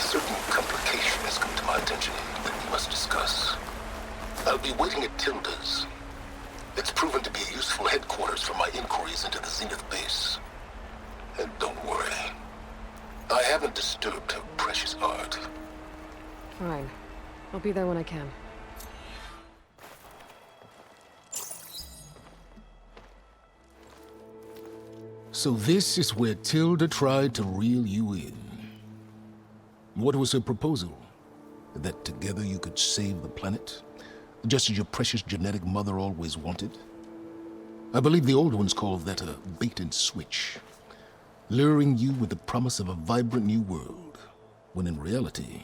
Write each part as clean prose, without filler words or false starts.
certain complication has come to my attention that we must discuss. I'll be waiting at Tilda's. It's proven to be a useful headquarters for my inquiries into the Zenith base. And don't worry, I haven't disturbed her precious art. Fine. I'll be there when I can. So this is where Tilda tried to reel you in. What was her proposal? That together you could save the planet? Just as your precious genetic mother always wanted? I believe the old ones called that a bait and switch. Luring you with the promise of a vibrant new world, when in reality,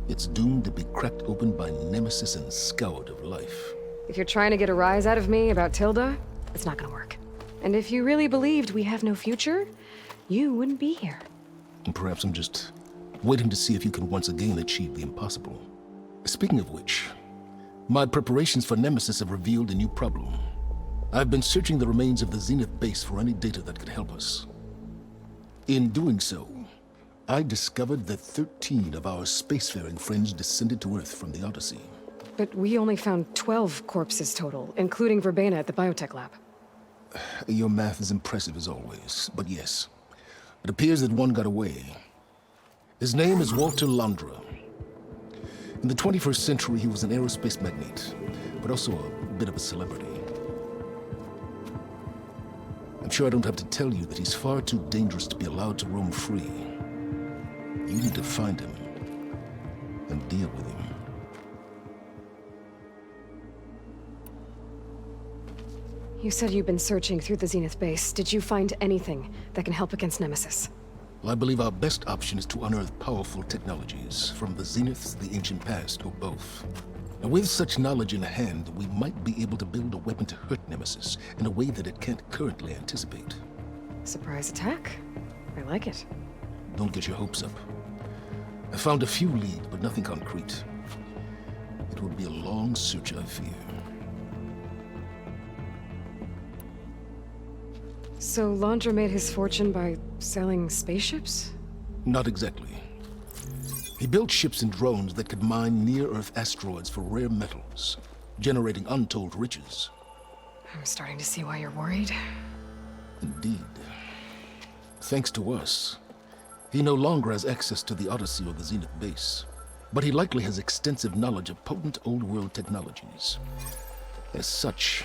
it's doomed to be cracked open by nemesis and scoured of life. If you're trying to get a rise out of me about Tilda, it's not gonna work. And if you really believed we have no future, you wouldn't be here. And perhaps I'm just waiting to see if you can once again achieve the impossible. Speaking of which, my preparations for Nemesis have revealed a new problem. I've been searching the remains of the Zenith base for any data that could help us. In doing so, I discovered that 13 of our spacefaring friends descended to Earth from the Odyssey. But we only found 12 corpses total, including Verbena at the biotech lab. Your math is impressive as always, but yes, it appears that one got away. His name is Walter Londra. In the 21st century, he was an aerospace magnate, but also a bit of a celebrity. I'm sure I don't have to tell you that he's far too dangerous to be allowed to roam free. You need to find him and deal with him. You said you've been searching through the Zenith base. Did you find anything that can help against Nemesis? Well, I believe our best option is to unearth powerful technologies from the Zenith, the ancient past, or both. And with such knowledge in hand, we might be able to build a weapon to hurt Nemesis in a way that it can't currently anticipate. Surprise attack? I like it. Don't get your hopes up. I found a few leads, but nothing concrete. It would be a long search, I fear. So Londra made his fortune by selling spaceships? Not exactly. He built ships and drones that could mine near-Earth asteroids for rare metals, generating untold riches. I'm starting to see why you're worried. Indeed. Thanks to us, he no longer has access to the Odyssey or the Zenith base, but he likely has extensive knowledge of potent old-world technologies. As such,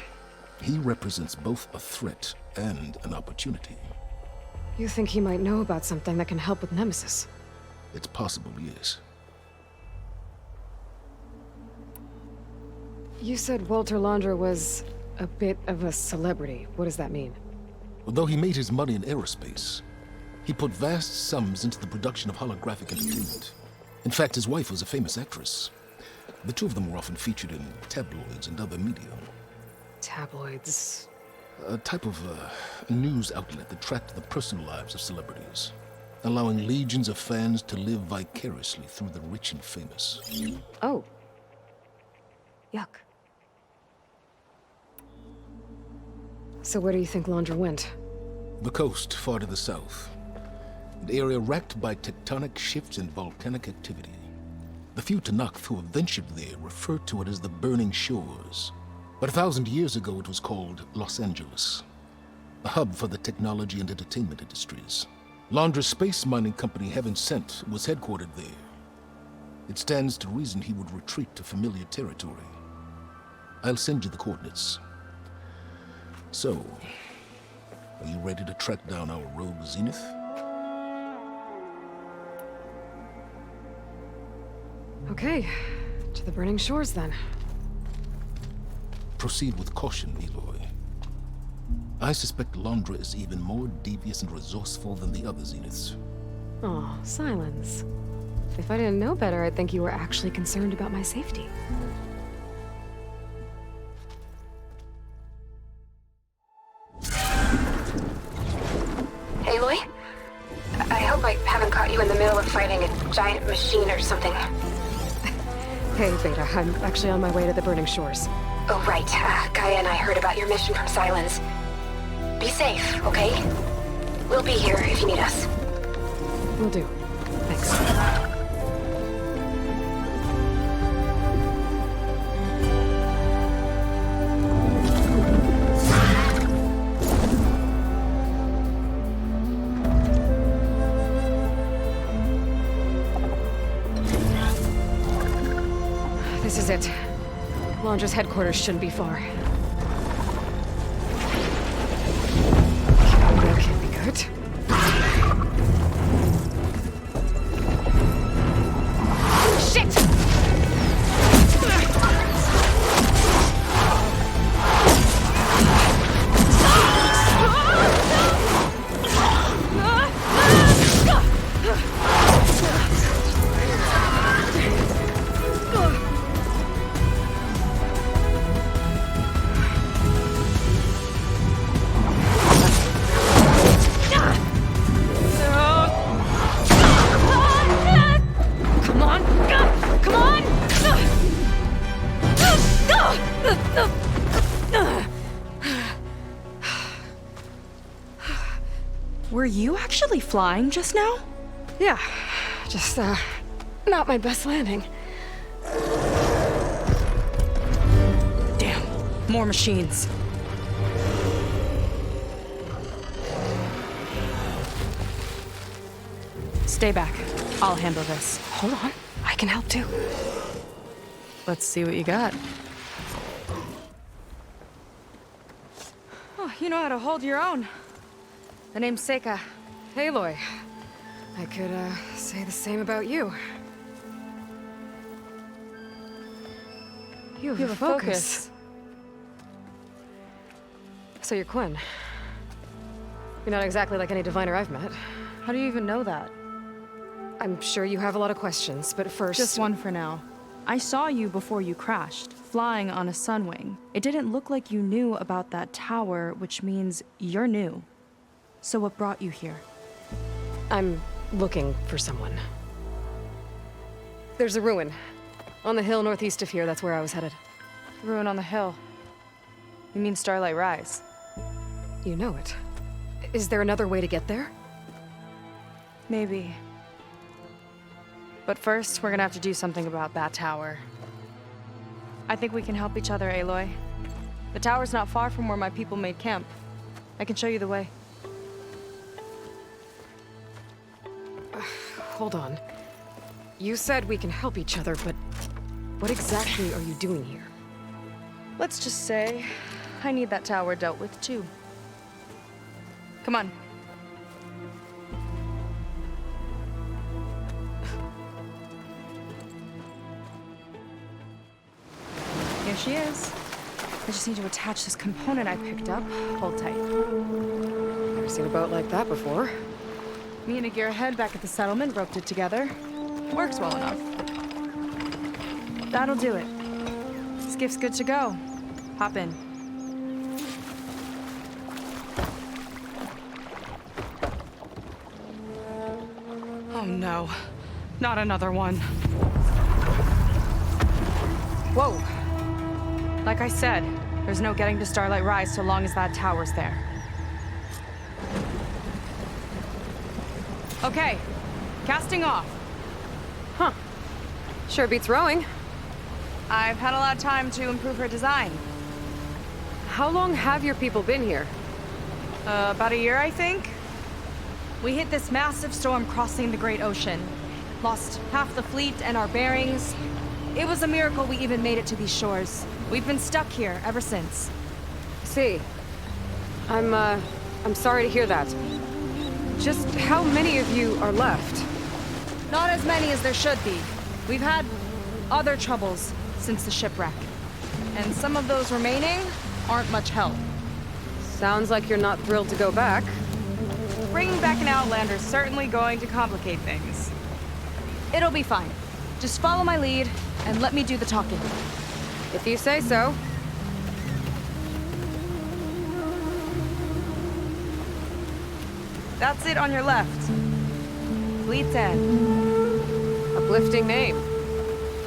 he represents both a threat and an opportunity. You think he might know about something that can help with Nemesis? It's possible, yes. You said Walter Londra was a bit of a celebrity. What does that mean? Although he made his money in aerospace, he put vast sums into the production of holographic entertainment. In fact, his wife was a famous actress. The two of them were often featured in tabloids and other media. Tabloids? A type of news outlet that tracked the personal lives of celebrities, allowing legions of fans to live vicariously through the rich and famous. Oh. Yuck. So where do you think Londra went? The coast, far to the south. An area racked by tectonic shifts and volcanic activity. The few Tenakth who have ventured there refer to it as the Burning Shores. But 1,000 years ago it was called Los Angeles, a hub for the technology and entertainment industries. Londra's space mining company, Heaven Sent, was headquartered there. It stands to reason he would retreat to familiar territory. I'll send you the coordinates. So, are you ready to track down our rogue Zenith? Okay, to the Burning Shores then. Proceed with caution, Aloy. I suspect Londra is even more devious and resourceful than the other Zeniths. Oh, Silence. If I didn't know better, I'd think you were actually concerned about my safety. Aloy? I hope I haven't caught you in the middle of fighting a giant machine or something. Hey, Beta, I'm actually on my way to the Burning Shores. Oh, right. Gaia and I heard about your mission from Silence. Be safe, okay? We'll be here if you need us. Will do. Thanks. is it. Londra's headquarters shouldn't be far. That can't be good. Shit! Come on! Come on! Were you actually flying just now? Yeah, just, not my best landing. Damn, more machines. Stay back. I'll handle this. Hold on, I can help too. Let's see what you got. Oh, you know how to hold your own. The name's Seika. Aloy. I could, say the same about you. You have a focus. So you're Quinn. You're not exactly like any diviner I've met. How do you even know that? I'm sure you have a lot of questions, but first... Just one for now. I saw you before you crashed, flying on a Sunwing. It didn't look like you knew about that tower, which means you're new. So what brought you here? I'm looking for someone. There's a ruin. On the hill northeast of here, that's where I was headed. Ruin on the hill. You mean Starlight Rise? You know it. Is there another way to get there? Maybe. But first, we're gonna have to do something about that tower. I think we can help each other, Aloy. The tower's not far from where my people made camp. I can show you the way. Hold on. You said we can help each other, but what exactly are you doing here? Let's just say, I need that tower dealt with too. Come on. Here she is. I just need to attach this component I picked up. Hold tight. Never seen a boat like that before. Me and a gearhead back at the settlement roped it together. Works well enough. That'll do it. Skiff's good to go. Hop in. Oh no. Not another one. Whoa. Like I said, there's no getting to Starlight Rise so long as that tower's there. Okay, casting off. Huh. Sure beats rowing. I've had a lot of time to improve her design. How long have your people been here? About a year, I think. We hit this massive storm crossing the Great Ocean. Lost half the fleet and our bearings. It was a miracle we even made it to these shores. We've been stuck here ever since. See. I'm sorry to hear that. Just how many of you are left? Not as many as there should be. We've had other troubles since the shipwreck. And some of those remaining aren't much help. Sounds like you're not thrilled to go back. Bringing back an Outlander's certainly going to complicate things. It'll be fine. Just follow my lead and let me do the talking. If you say so. That's it on your left. Fleet's End. Uplifting name.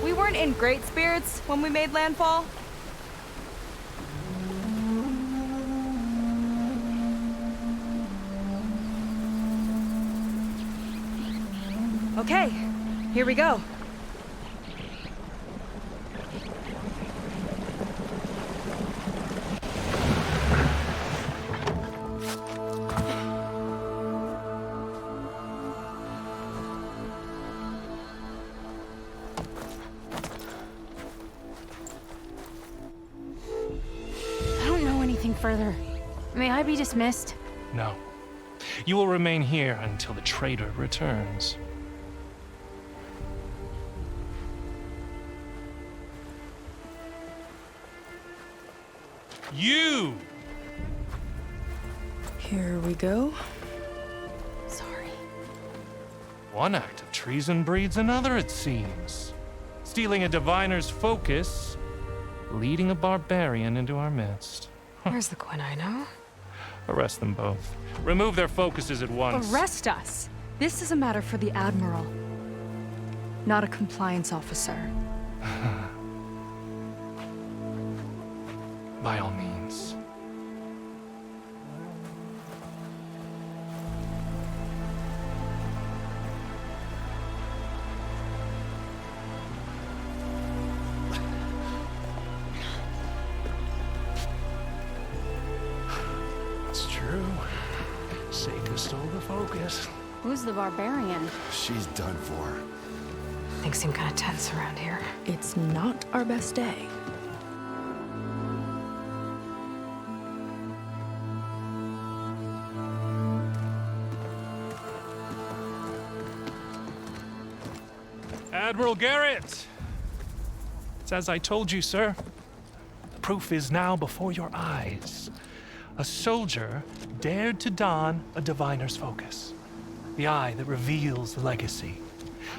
We weren't in great spirits when we made landfall. Okay, here we go. Sir, may I be dismissed? No. You will remain here until the traitor returns. You! Here we go. Sorry. One act of treason breeds another, it seems. Stealing a diviner's focus, leading a barbarian into our midst. Where's the Quinino? Arrest them both. Remove their focuses at once. Arrest us! This is a matter for the Admiral, not a compliance officer. By all means. It's true. Seika stole the focus. Who's the barbarian? She's done for. Things seem kind of tense around here. It's not our best day. Admiral Garrett! It's as I told you, sir. The proof is now before your eyes. A soldier dared to don a diviner's focus, the eye that reveals the legacy.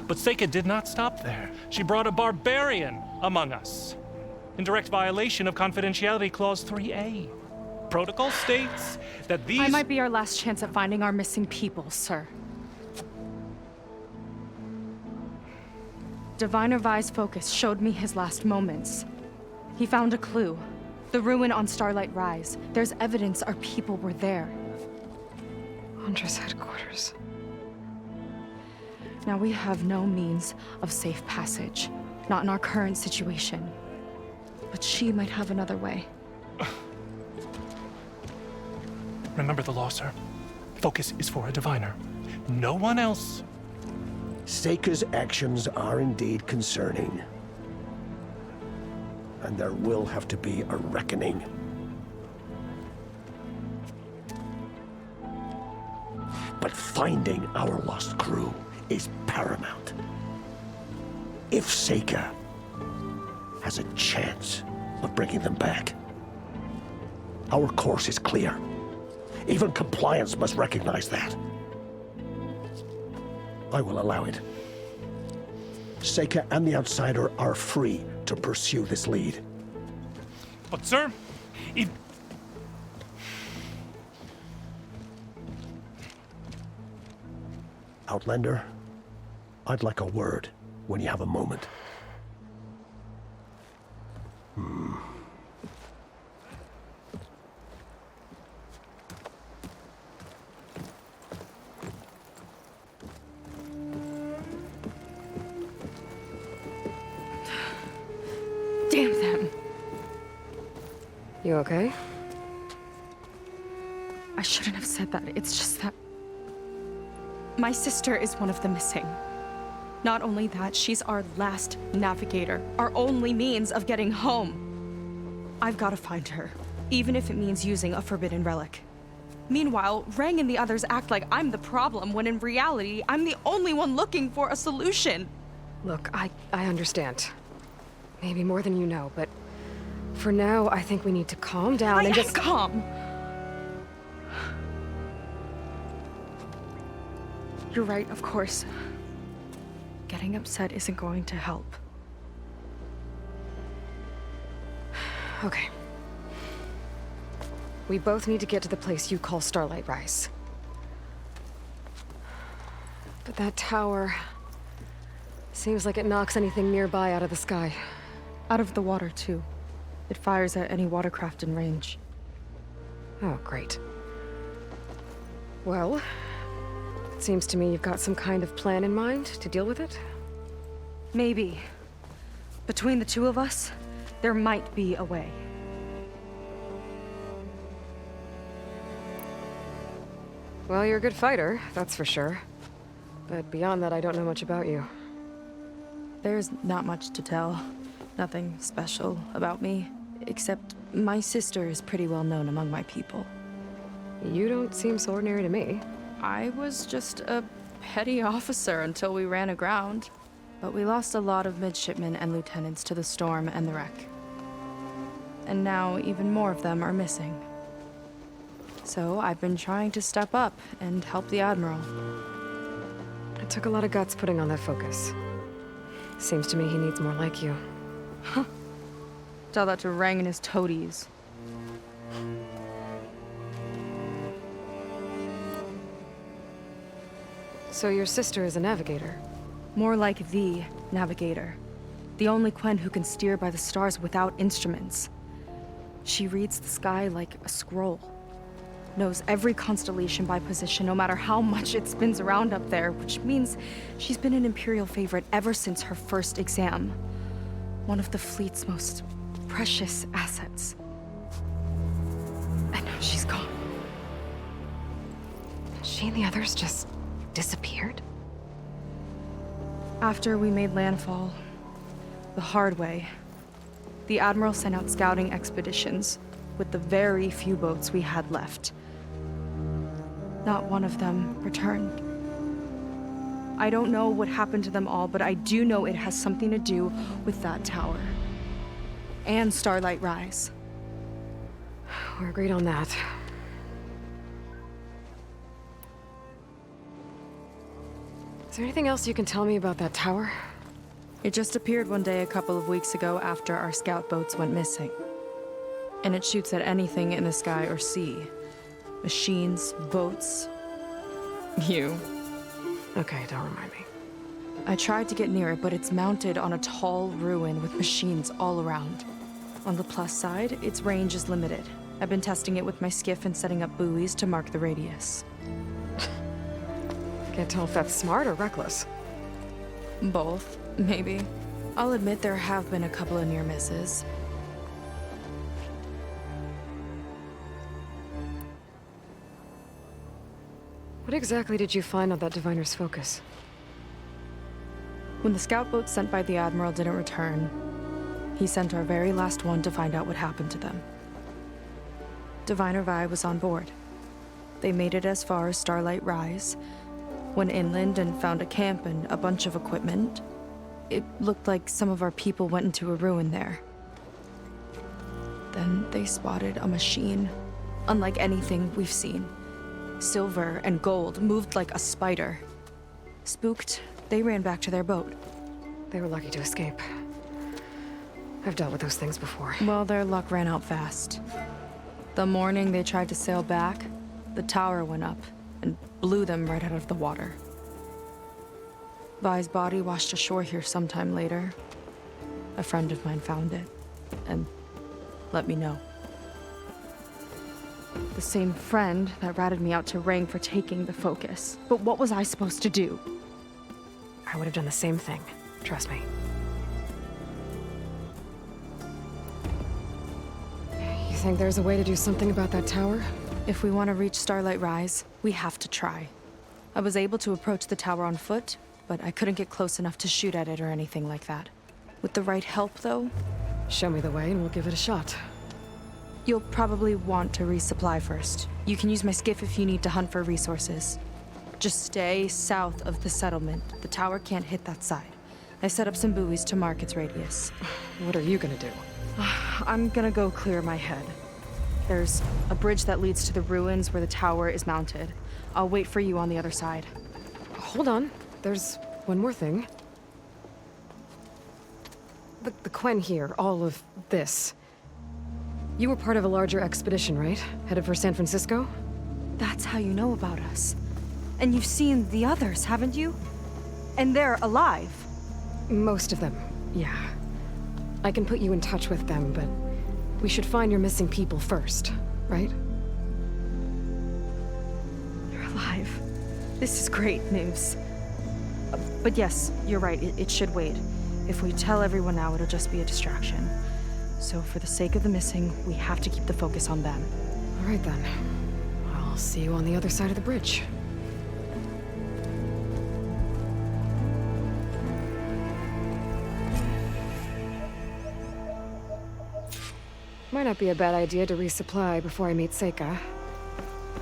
But Seika did not stop there. She brought a barbarian among us, in direct violation of Confidentiality Clause 3A. Protocol states that these— I might be our last chance at finding our missing people, sir. Diviner Vi's focus showed me his last moments. He found a clue. The ruin on Starlight Rise. There's evidence our people were there. Hunter's headquarters. Now we have no means of safe passage. Not in our current situation. But she might have another way. Remember the law, sir. Focus is for a diviner. No one else. Seika's actions are indeed concerning. And there will have to be a reckoning. But finding our lost crew is paramount. If Seika has a chance of bringing them back, our course is clear. Even compliance must recognize that. I will allow it. Seika and the Outsider are free to pursue this lead. But, sir, if— Outlander, I'd like a word when you have a moment. Damn them. You okay? I shouldn't have said that. It's just that my sister is one of the missing. Not only that, she's our last navigator, our only means of getting home. I've got to find her, even if it means using a forbidden relic. Meanwhile, Rang and the others act like I'm the problem, when in reality, I'm the only one looking for a solution. Look, I understand. Maybe more than you know, but for now, I think we need to calm down and just— calm. You're right, of course. Getting upset isn't going to help. Okay. We both need to get to the place you call Starlight Rise. But that tower seems like it knocks anything nearby out of the sky. Out of the water, too. It fires at any watercraft in range. Oh, great. Well, it seems to me you've got some kind of plan in mind to deal with it. Maybe. Between the two of us, there might be a way. Well, you're a good fighter, that's for sure. But beyond that, I don't know much about you. There's not much to tell. Nothing special about me. Except my sister is pretty well known among my people. You don't seem so ordinary to me. I was just a petty officer until we ran aground. But we lost a lot of midshipmen and lieutenants to the storm and the wreck. And now even more of them are missing. So I've been trying to step up and help the Admiral. It took a lot of guts putting on that focus. Seems to me he needs more like you. Tell that to Rang and his toadies. So your sister is a navigator? More like the navigator. The only Quen who can steer by the stars without instruments. She reads the sky like a scroll. Knows every constellation by position, no matter how much it spins around up there, which means she's been an Imperial favorite ever since her first exam. One of the fleet's most precious assets. And now she's gone. She and the others just disappeared? After we made landfall, the hard way, the Admiral sent out scouting expeditions with the very few boats we had left. Not one of them returned. I don't know what happened to them all, but I do know it has something to do with that tower. And Starlight Rise. We're agreed on that. Is there anything else you can tell me about that tower? It just appeared one day a couple of weeks ago after our scout boats went missing. And it shoots at anything in the sky or sea. Machines, boats, you. Okay, don't remind me. I tried to get near it, but it's mounted on a tall ruin with machines all around. On the plus side, its range is limited. I've been testing it with my skiff and setting up buoys to mark the radius. Can't tell if that's smart or reckless. Both, maybe. I'll admit there have been a couple of near misses. What exactly did you find on that Diviner's focus? When the scout boat sent by the Admiral didn't return, he sent our very last one to find out what happened to them. Diviner Vi was on board. They made it as far as Starlight Rise, went inland and found a camp and a bunch of equipment. It looked like some of our people went into a ruin there. Then they spotted a machine, unlike anything we've seen. Silver and gold, moved like a spider. Spooked, they ran back to their boat. They were lucky to escape. I've dealt with those things before. Well, their luck ran out fast. The morning they tried to sail back, the tower went up and blew them right out of the water. Vi's body washed ashore here sometime later. A friend of mine found it and let me know. The same friend that ratted me out to Rang for taking the focus. But what was I supposed to do? I would have done the same thing. Trust me. You think there's a way to do something about that tower? If we want to reach Starlight Rise, we have to try. I was able to approach the tower on foot, but I couldn't get close enough to shoot at it or anything like that. With the right help, though, Show me the way and we'll give it a shot. you'll probably want to resupply first. You can use my skiff if you need to hunt for resources. Just stay south of the settlement. The tower can't hit that side. I set up some buoys to mark its radius. What are you gonna do? I'm gonna go clear my head. There's a bridge that leads to the ruins where the tower is mounted. I'll wait for you on the other side. Hold on. There's one more thing. The Quen here, all of this. You were part of a larger expedition, right? Headed for San Francisco? That's how you know about us. And you've seen the others, haven't you? And they're alive. Most of them, yeah. I can put you in touch with them, but we should find your missing people first, right? They're alive. This is great news. But yes, you're right, it should wait. If we tell everyone now, it'll just be a distraction. So for the sake of the missing, we have to keep the focus on them. All right then. I'll see you on the other side of the bridge. Might not be a bad idea to resupply before I meet Seika.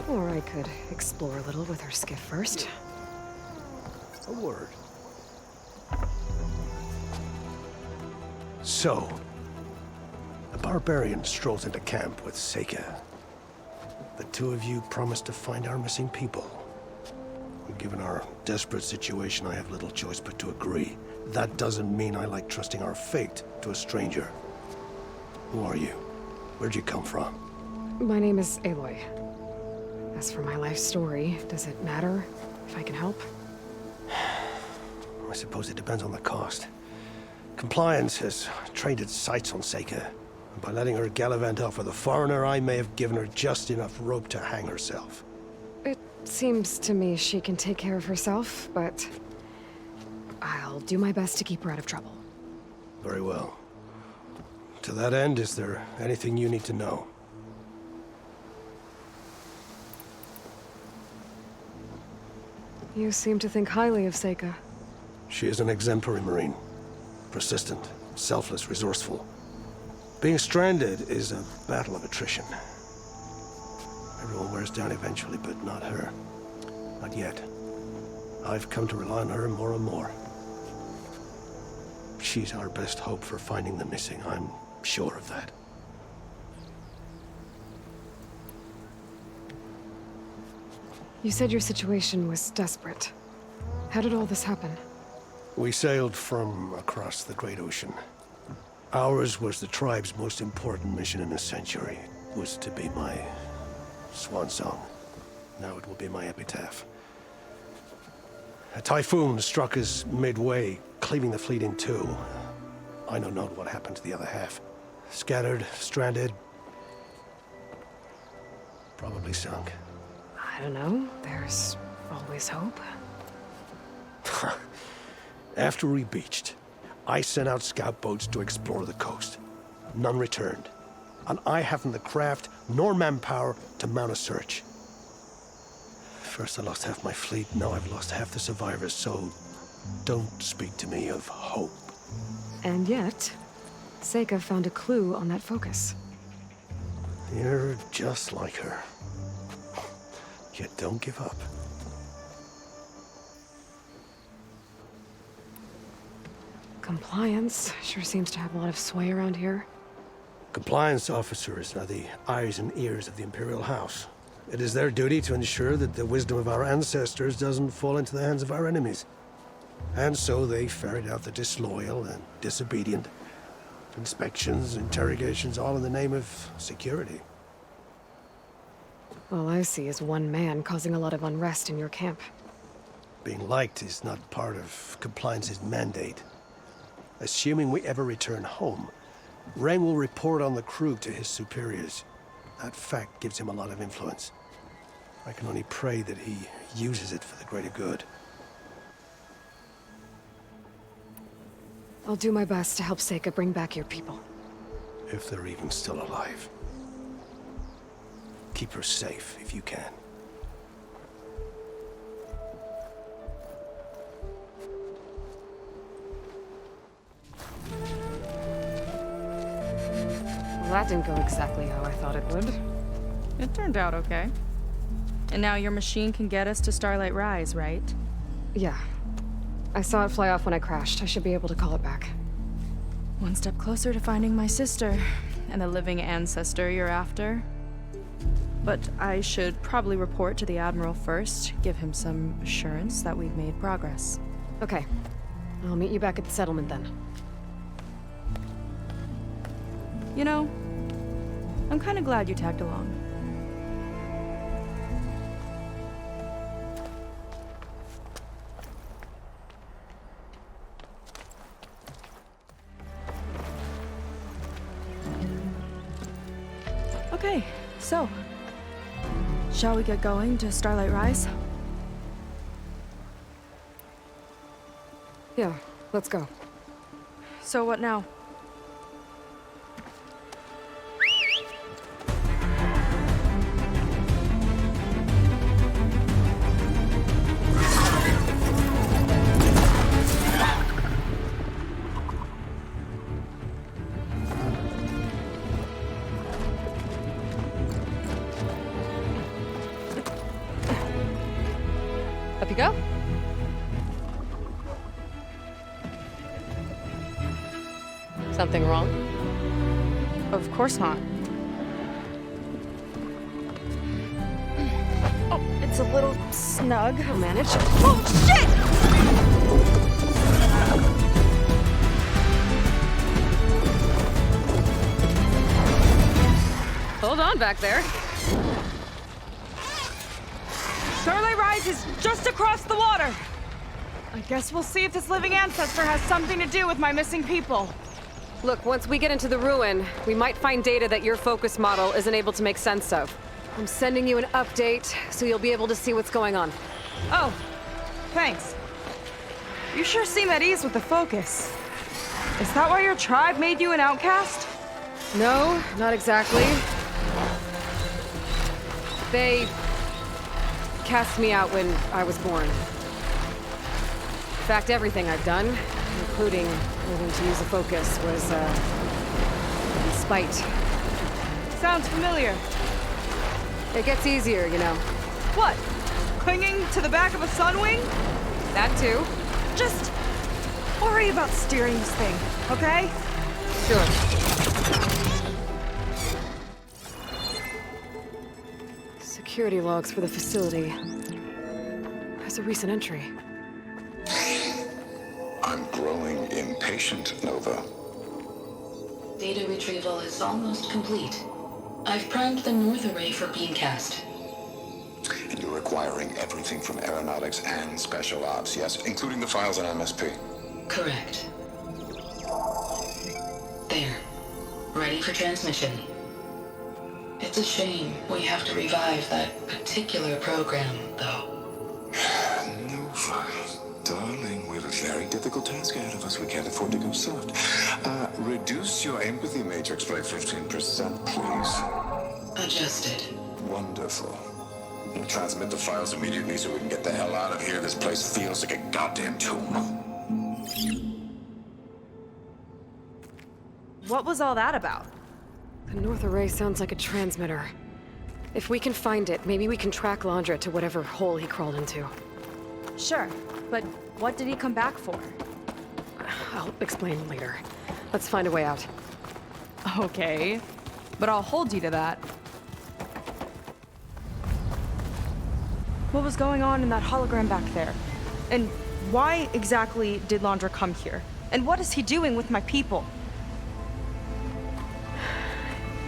Or I could explore a little with her skiff first. A word. So, the barbarian strolls into camp with Seika. The two of you promised to find our missing people. Given our desperate situation, I have little choice but to agree. That doesn't mean I like trusting our fate to a stranger. Who are you? Where'd you come from? My name is Aloy. As for my life story, does it matter if I can help? I suppose it depends on the cost. Compliance has trained its sights on Seika. And by letting her gallivant off with a foreigner, I may have given her just enough rope to hang herself. It seems to me she can take care of herself, but I'll do my best to keep her out of trouble. Very well. To that end, is there anything you need to know? You seem to think highly of Seika. She is an exemplary Marine. Persistent, selfless, resourceful. Being stranded is a battle of attrition. Everyone wears down eventually, but not her. Not yet. I've come to rely on her more and more. She's our best hope for finding the missing, I'm sure of that. You said your situation was desperate. How did all this happen? We sailed from across the Great Ocean. Ours was the tribe's most important mission in a century. It was to be my swan song. Now it will be my epitaph. A typhoon struck us midway, cleaving the fleet in two. I know not what happened to the other half. Scattered, stranded, probably sunk. I don't know. There's always hope. After we beached, I sent out scout boats to explore the coast. None returned. And I haven't the craft nor manpower to mount a search. First I lost half my fleet, now I've lost half the survivors, so don't speak to me of hope. And yet, Seika found a clue on that focus. You're just like her. Yet don't give up. Compliance sure seems to have a lot of sway around here. Compliance officers are the eyes and ears of the Imperial House. It is their duty to ensure that the wisdom of our ancestors doesn't fall into the hands of our enemies. And so they ferret out the disloyal and disobedient. Inspections, interrogations, all in the name of security. All I see is one man causing a lot of unrest in your camp. Being liked is not part of Compliance's mandate. Assuming we ever return home, Rang will report on the crew to his superiors. That fact gives him a lot of influence. I can only pray that he uses it for the greater good. I'll do my best to help Seika bring back your people. If they're even still alive. Keep her safe if you can. Well, that didn't go exactly how I thought it would. It turned out okay. And now your machine can get us to Starlight Rise, right? Yeah. I saw it fly off when I crashed. I should be able to call it back. One step closer to finding my sister, and the living ancestor you're after. But I should probably report to the Admiral first, give him some assurance that we've made progress. Okay. I'll meet you back at the settlement then. You know, I'm kind of glad you tagged along. Okay, so, shall we get going to Starlight Rise? Yeah, let's go. So what now? Something wrong? Of course not. Oh, it's a little snug. I'll manage. Oh, shit! Hold on back there. Starlight Rise is just across the water. I guess we'll see if this living ancestor has something to do with my missing people. Look, once we get into the ruin, we might find data that your focus model isn't able to make sense of. I'm sending you an update, so you'll be able to see what's going on. Oh, thanks. You sure seem at ease with the focus. Is that why your tribe made you an outcast? No, not exactly. They cast me out when I was born. In fact, everything I've done, including learning to use a focus, was, in spite. Sounds familiar. It gets easier, you know. What? Clinging to the back of a sunwing? That too. Just worry about steering this thing, okay? Sure. Security logs for the facility. There's a recent entry. I'm growing impatient, Nova. Data retrieval is almost complete. I've primed the North Array for beamcast. And you're acquiring everything from aeronautics and special ops, yes? Including the files on MSP. Correct. There. Ready for transmission. It's a shame we have to revive that particular program, though. Nova, darling, we have a very difficult task ahead of us. We can't afford to go soft. Reduce your empathy matrix by 15%, please. Adjusted. Wonderful. And transmit the files immediately so we can get the hell out of here. This place feels like a goddamn tomb. What was all that about? The North Array sounds like a transmitter. If we can find it, maybe we can track Landra to whatever hole he crawled into. Sure, but what did he come back for? I'll explain later. Let's find a way out. Okay, but I'll hold you to that. What was going on in that hologram back there? And why exactly did Landra come here? And what is he doing with my people?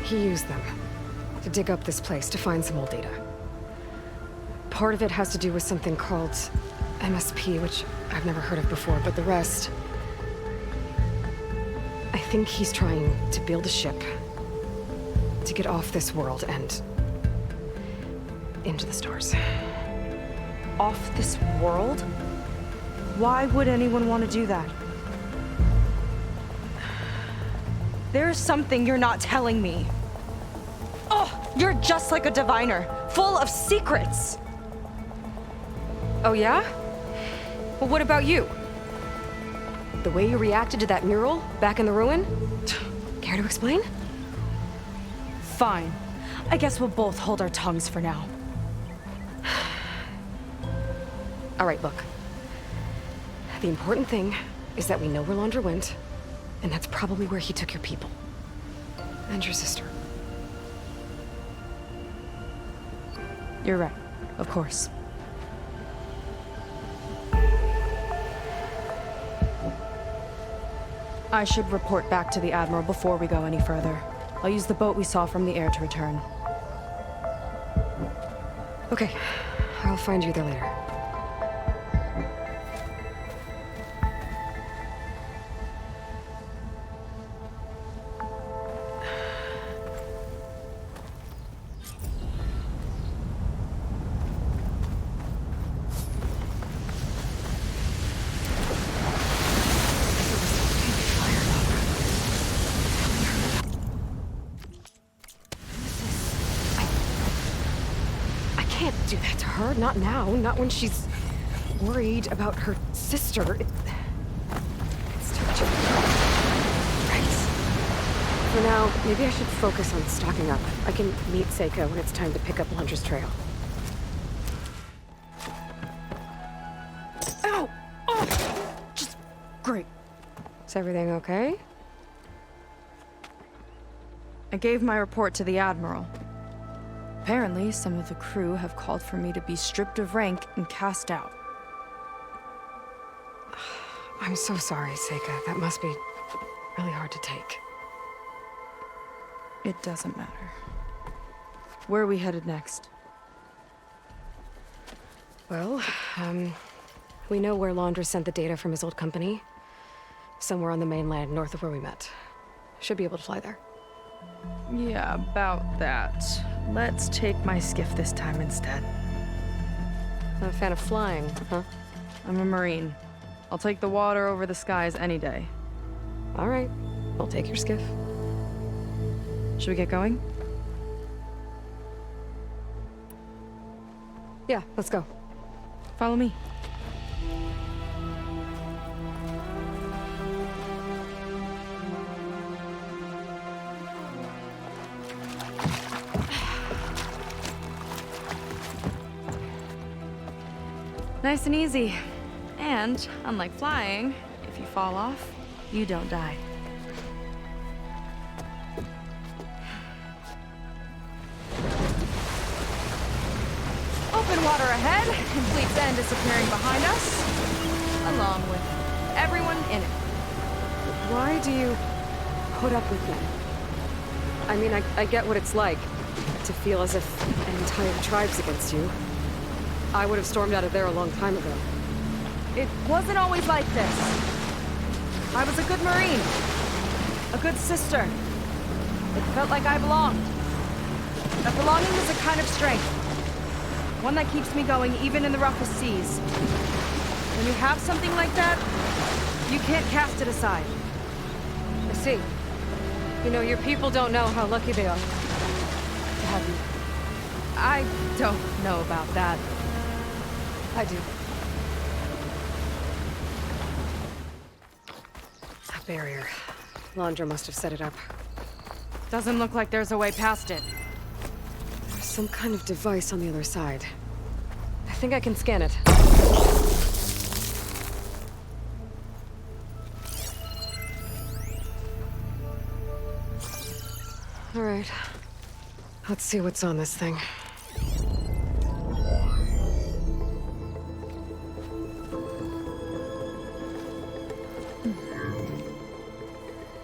He used them to dig up this place to find some old data. Part of it has to do with something called MSP, which I've never heard of before, but the rest... I think he's trying to build a ship to get off this world and into the stars. Off this world? Why would anyone want to do that? There's something you're not telling me. Oh, you're just like a diviner, full of secrets. Oh yeah? Well, what about you? The way you reacted to that mural back in the ruin? Care to explain? Fine. I guess we'll both hold our tongues for now. All right, look. The important thing is that we know where Landra went, and that's probably where he took your people. And your sister. You're right, of course. I should report back to the Admiral before we go any further. I'll use the boat we saw from the air to return. Okay, I'll find you there later. I can't do that to her. Not now. Not when she's worried about her sister. It's too much. Right. For now, maybe I should focus on stocking up. I can meet Seika when it's time to pick up Landra's trail. Ow! Oh! Just great. Is everything okay? I gave my report to the Admiral. Apparently, some of the crew have called for me to be stripped of rank and cast out. I'm so sorry, Seika. That must be really hard to take. It doesn't matter. Where are we headed next? Well, we know where Laundra sent the data from his old company. Somewhere on the mainland, north of where we met. Should be able to fly there. Yeah, about that. Let's take my skiff this time instead. Not a fan of flying, huh? I'm a Marine. I'll take the water over the skies any day. All right, we'll take your skiff. Should we get going? Yeah, let's go. Follow me. Nice and easy. And, unlike flying, if you fall off, you don't die. Open water ahead, and Fleet's End disappearing behind us, along with everyone in it. Why do you put up with them? I mean, I get what it's like to feel as if an entire tribe's against you. I would have stormed out of there a long time ago. It wasn't always like this. I was a good Marine. A good sister. It felt like I belonged. That belonging is a kind of strength. One that keeps me going even in the roughest seas. When you have something like that, you can't cast it aside. I see. You know, your people don't know how lucky they are to have you. I don't know about that. I do. That barrier. Laundra must have set it up. Doesn't look like there's a way past it. There's some kind of device on the other side. I think I can scan it. All right. Let's see what's on this thing.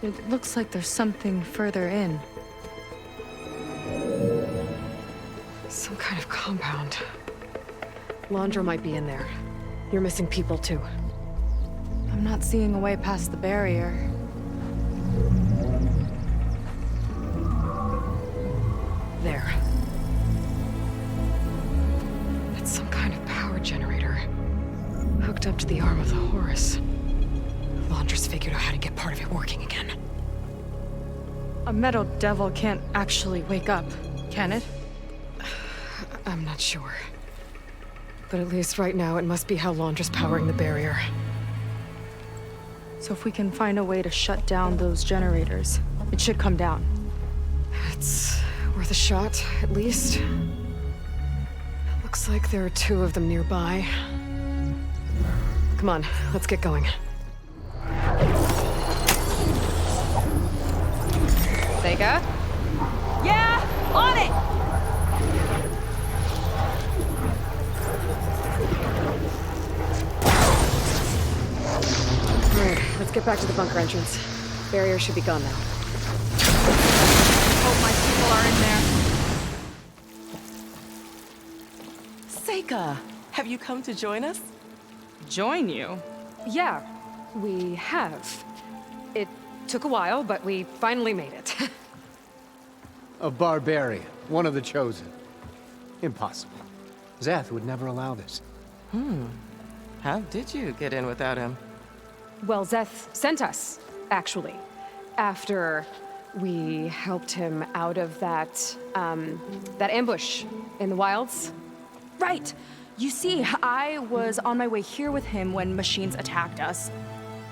It looks like there's something further in. Some kind of compound. Laundra might be in there. You're missing people, too. I'm not seeing a way past the barrier. There. That's some kind of power generator. Hooked up to the arm of the Horus. Laundra's figured out how to get part of it working again. A metal devil can't actually wake up, can it? I'm not sure. But at least right now, it must be how Laundra's powering the barrier. So if we can find a way to shut down those generators, it should come down. It's worth a shot, at least. Looks like there are 2 of them nearby. Come on, let's get going. Seika? Yeah, on it! Alright, let's get back to the bunker entrance. Barrier should be gone now. Hope my people are in there. Seika, have you come to join us? Join you? Yeah, we have. It took a while, but we finally made it. A barbarian, one of the chosen. Impossible. Zeth would never allow this. How did you get in without him? Well, Zeth sent us, actually. After we helped him out of that ambush in the wilds. Right! You see, I was on my way here with him when machines attacked us.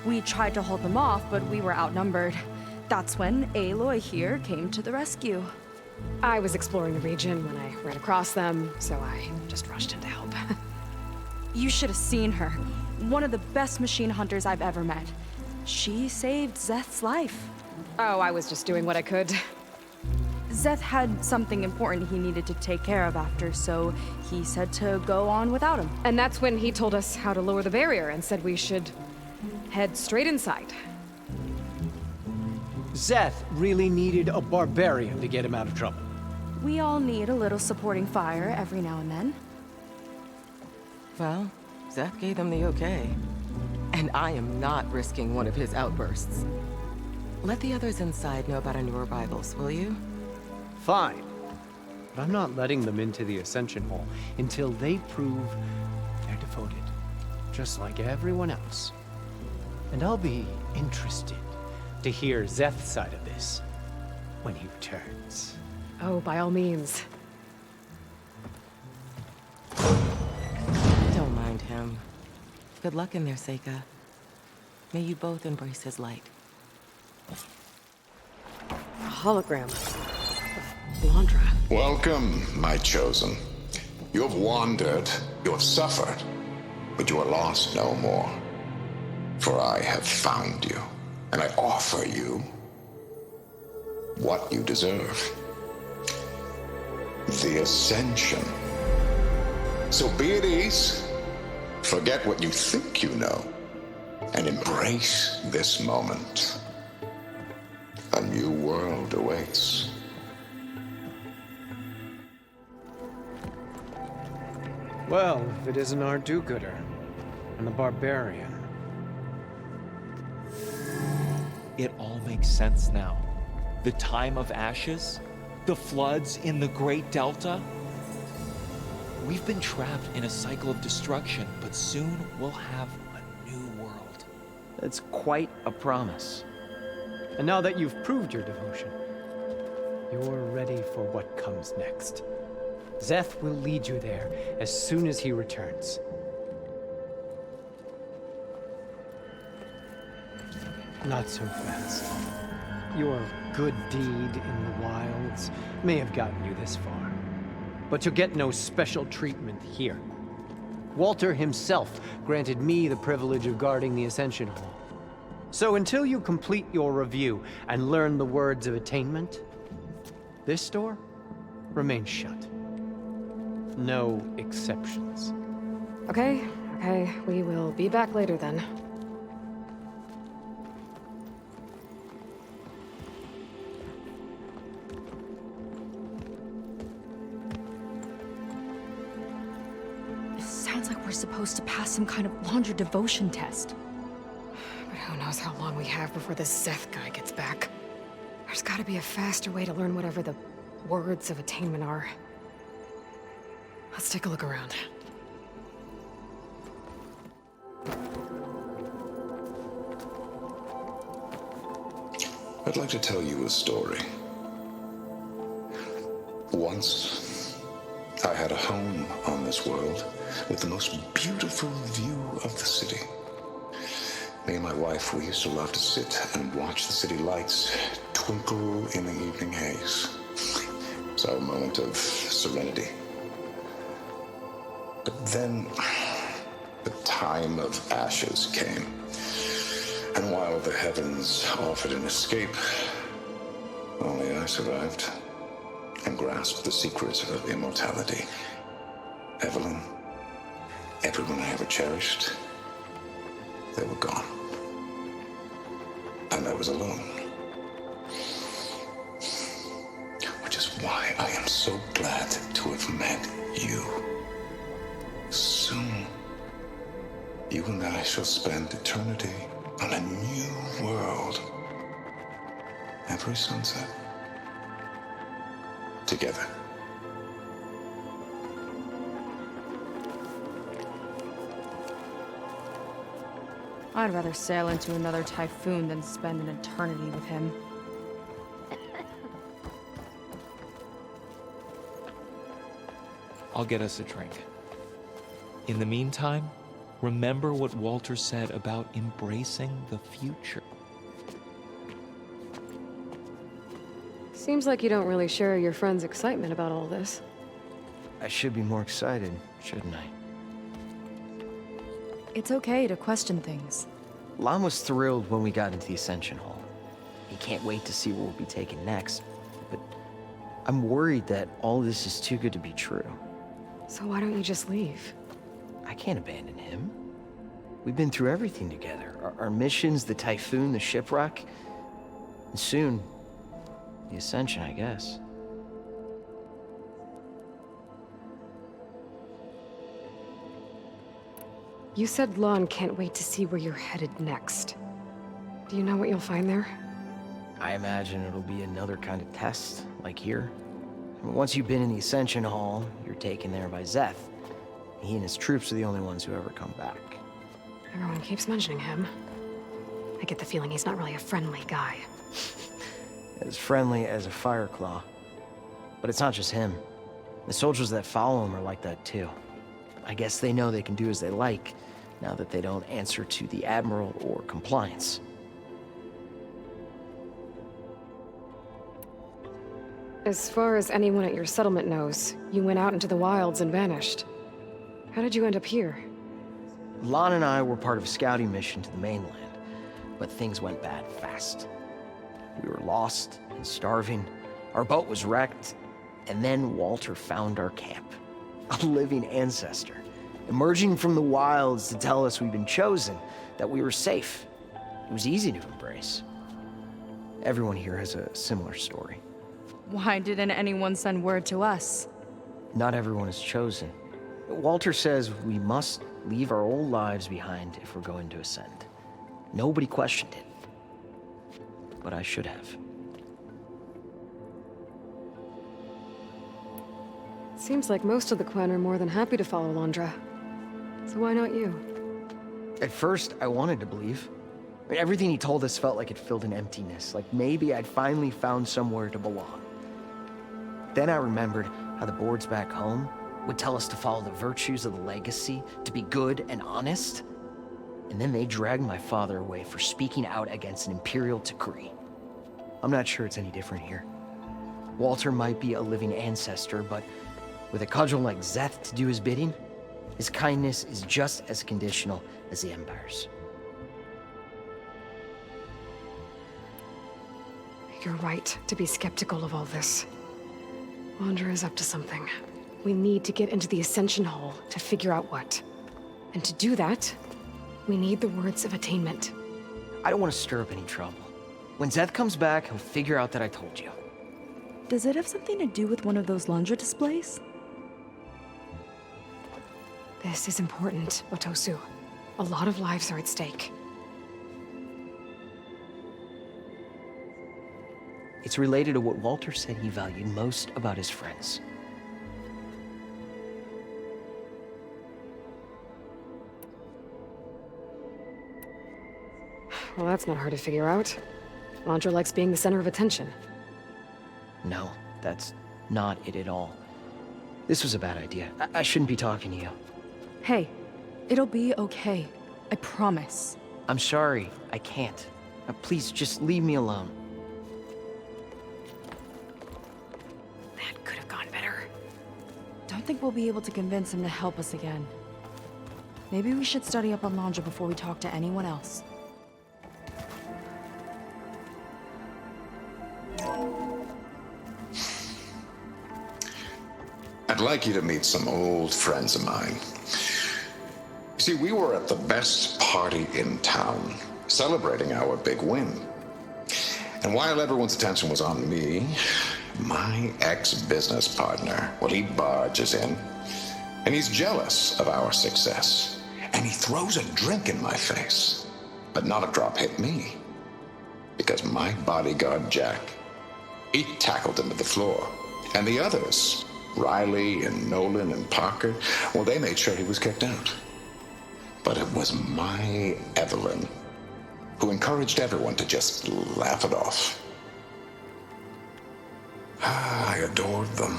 We tried to hold them off, but we were outnumbered. That's when Aloy here came to the rescue. I was exploring the region when I ran across them, so I just rushed in to help. You should have seen her. One of the best machine hunters I've ever met. She saved Zeth's life. Oh, I was just doing what I could. Zeth had something important he needed to take care of after, so he said to go on without him. And that's when he told us how to lower the barrier and said we should head straight inside. Zeth really needed a barbarian to get him out of trouble. We all need a little supporting fire every now and then. Well, Zeth gave them the okay. And I am not risking one of his outbursts. Let the others inside know about our new arrivals, will you? Fine. But I'm not letting them into the Ascension Hall until they prove they're devoted, just like everyone else. And I'll be interested to hear Zeth's side of this when he returns. Oh, by all means. Don't mind him. Good luck in there, Seika. May you both embrace his light. A hologram. Blandra. Welcome, my chosen. You have wandered, you have suffered, but you are lost no more. For I have found you, and I offer you what you deserve. The Ascension. So be at ease, forget what you think you know, and embrace this moment. A new world awaits. Well, if it isn't our do-gooder and the barbarian. It all makes sense now. The time of ashes, the floods in the Great Delta. We've been trapped in a cycle of destruction, but soon we'll have a new world. That's quite a promise. And now that you've proved your devotion, you're ready for what comes next. Zeth will lead you there as soon as he returns. Not so fast. Your good deed in the wilds may have gotten you this far, but you'll get no special treatment here. Walter himself granted me the privilege of guarding the Ascension Hall. So until you complete your review and learn the words of attainment, this door remains shut. No exceptions. Okay, we will be back later then. It sounds like we're supposed to pass some kind of Blandra devotion test. But who knows how long we have before this Zeth guy gets back. There's gotta be a faster way to learn whatever the words of attainment are. Let's take a look around. I'd like to tell you a story. Once, I had a home on this world with the most beautiful view of the city. Me and my wife, we used to love to sit and watch the city lights twinkle in the evening haze. It's our moment of serenity. But then, the time of ashes came. And while the heavens offered an escape, only I survived and grasped the secrets of immortality. Evelyn, everyone I ever cherished, they were gone. And I was alone. Which is why I am so glad to have met you. Soon, you and I shall spend eternity on a new world. Every sunset. Together. I'd rather sail into another typhoon than spend an eternity with him. I'll get us a drink. In the meantime, remember what Walter said about embracing the future. Seems like you don't really share your friend's excitement about all this. I should be more excited, shouldn't I? It's okay to question things. Lon was thrilled when we got into the Ascension Hall. He can't wait to see where we'll be taken next, but I'm worried that all this is too good to be true. So why don't you just leave? I can't abandon him. We've been through everything together. Our missions, the Typhoon, the shipwreck. And soon, the Ascension, I guess. You said Lon can't wait to see where you're headed next. Do you know what you'll find there? I imagine it'll be another kind of test, like here. Once you've been in the Ascension Hall, you're taken there by Szeth. He and his troops are the only ones who ever come back. Everyone keeps mentioning him. I get the feeling he's not really a friendly guy. As friendly as a Fireclaw. But it's not just him. The soldiers that follow him are like that too. I guess they know they can do as they like, now that they don't answer to the Admiral or Compliance. As far as anyone at your settlement knows, you went out into the wilds and vanished. How did you end up here? Lon and I were part of a scouting mission to the mainland, but things went bad fast. We were lost and starving, our boat was wrecked, and then Walter found our camp. A living ancestor, emerging from the wilds to tell us we'd been chosen, that we were safe. It was easy to embrace. Everyone here has a similar story. Why didn't anyone send word to us? Not everyone is chosen. Walter says we must leave our old lives behind if we're going to ascend. Nobody questioned it. But I should have. Seems like most of the Quen are more than happy to follow Londra. So why not you? At first, I wanted to believe. I mean, everything he told us felt like it filled an emptiness, like maybe I'd finally found somewhere to belong. Then I remembered how the boards back home would tell us to follow the virtues of the legacy, to be good and honest. And then they dragged my father away for speaking out against an imperial decree. I'm not sure it's any different here. Walter might be a living ancestor, but with a cudgel like Szeth to do his bidding, his kindness is just as conditional as the Empire's. You're right to be skeptical of all this. Londra is up to something. We need to get into the Ascension Hall to figure out what. And to do that, we need the words of attainment. I don't want to stir up any trouble. When Szeth comes back, he'll figure out that I told you. Does it have something to do with one of those Londra displays? This is important, Otosu. A lot of lives are at stake. It's related to what Walter said he valued most about his friends. Well, that's not hard to figure out. Londra likes being the center of attention. No, that's not it at all. This was a bad idea. I shouldn't be talking to you. Hey, it'll be okay. I promise. I'm sorry, I can't. Please, just leave me alone. That could have gone better. Don't think we'll be able to convince him to help us again. Maybe we should study up on Londra before we talk to anyone else. I'd like you to meet some old friends of mine. You see, we were at the best party in town, celebrating our big win. And while everyone's attention was on me, my ex-business partner, well, he barges in, and he's jealous of our success. And he throws a drink in my face, but not a drop hit me. Because my bodyguard, Jack, he tackled him to the floor. And the others, Riley and Nolan and Parker, well, they made sure he was kicked out. But it was my Evelyn who encouraged everyone to just laugh it off. I adored them.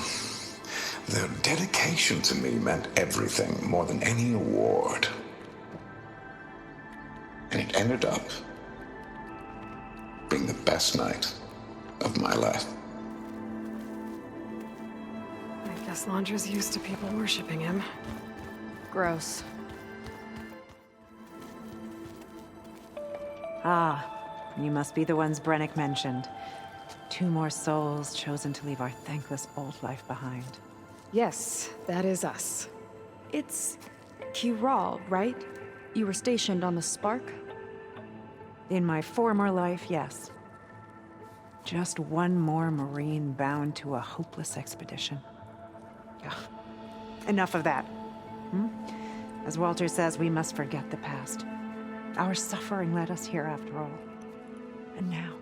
Their dedication to me meant everything, more than any award. And it ended up being the best night of my life. I guess Londra's used to people worshipping him. Gross. Ah, you must be the ones Brennick mentioned. 2 more souls chosen to leave our thankless old life behind. Yes, that is us. It's Kiral, right? You were stationed on the Spark? In my former life, yes. Just one more Marine bound to a hopeless expedition. Ugh. Enough of that. As Walter says, we must forget the past. Our suffering led us here after all. And now,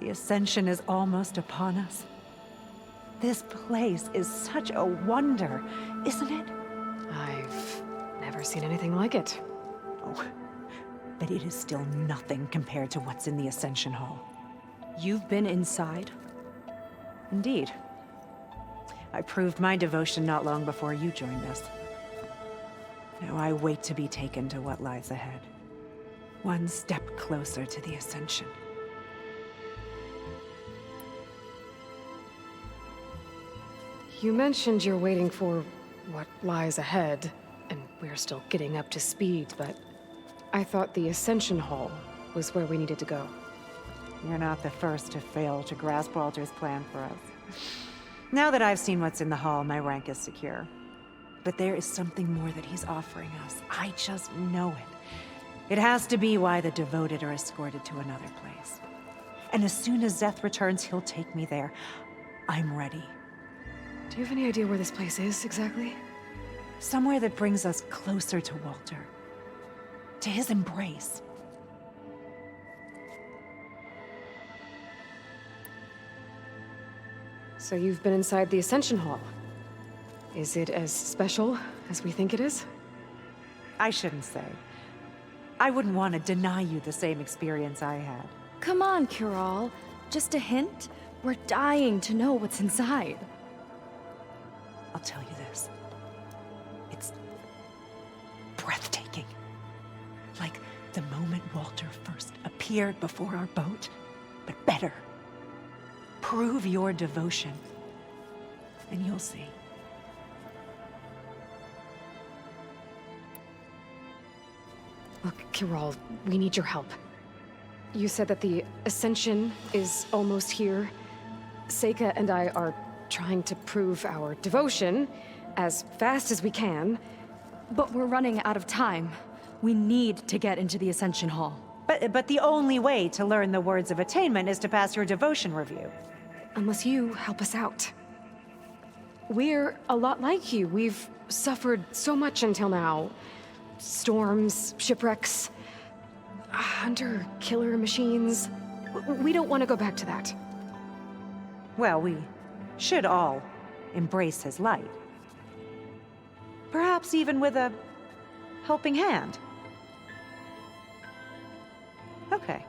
the Ascension is almost upon us. This place is such a wonder, isn't it? I've never seen anything like it. Oh, but it is still nothing compared to what's in the Ascension Hall. You've been inside? Indeed. I proved my devotion not long before you joined us. Now I wait to be taken to what lies ahead. One step closer to the Ascension. You mentioned you're waiting for what lies ahead, and we're still getting up to speed, but I thought the Ascension Hall was where we needed to go. You're not the first to fail to grasp Walter's plan for us. Now that I've seen what's in the hall, my rank is secure. But there is something more that he's offering us. I just know it. It has to be why the devoted are escorted to another place. And as soon as Szeth returns, he'll take me there. I'm ready. Do you have any idea where this place is, exactly? Somewhere that brings us closer to Walter. To his embrace. So you've been inside the Ascension Hall. Is it as special as we think it is? I shouldn't say. I wouldn't want to deny you the same experience I had. Come on, Kiral. Just a hint? We're dying to know what's inside. I'll tell you this. It's breathtaking. Like the moment Walter first appeared before our boat, but better. Prove your devotion, and you'll see. Look, Kiral, we need your help. You said that the Ascension is almost here. Seika and I are trying to prove our devotion as fast as we can. But we're running out of time. We need to get into the Ascension Hall. But the only way to learn the words of attainment is to pass your devotion review. Unless you help us out. We're a lot like you. We've suffered so much until now. Storms, shipwrecks, hunter-killer machines. We don't want to go back to that. Well, we should all embrace his light. Perhaps even with a helping hand. Okay.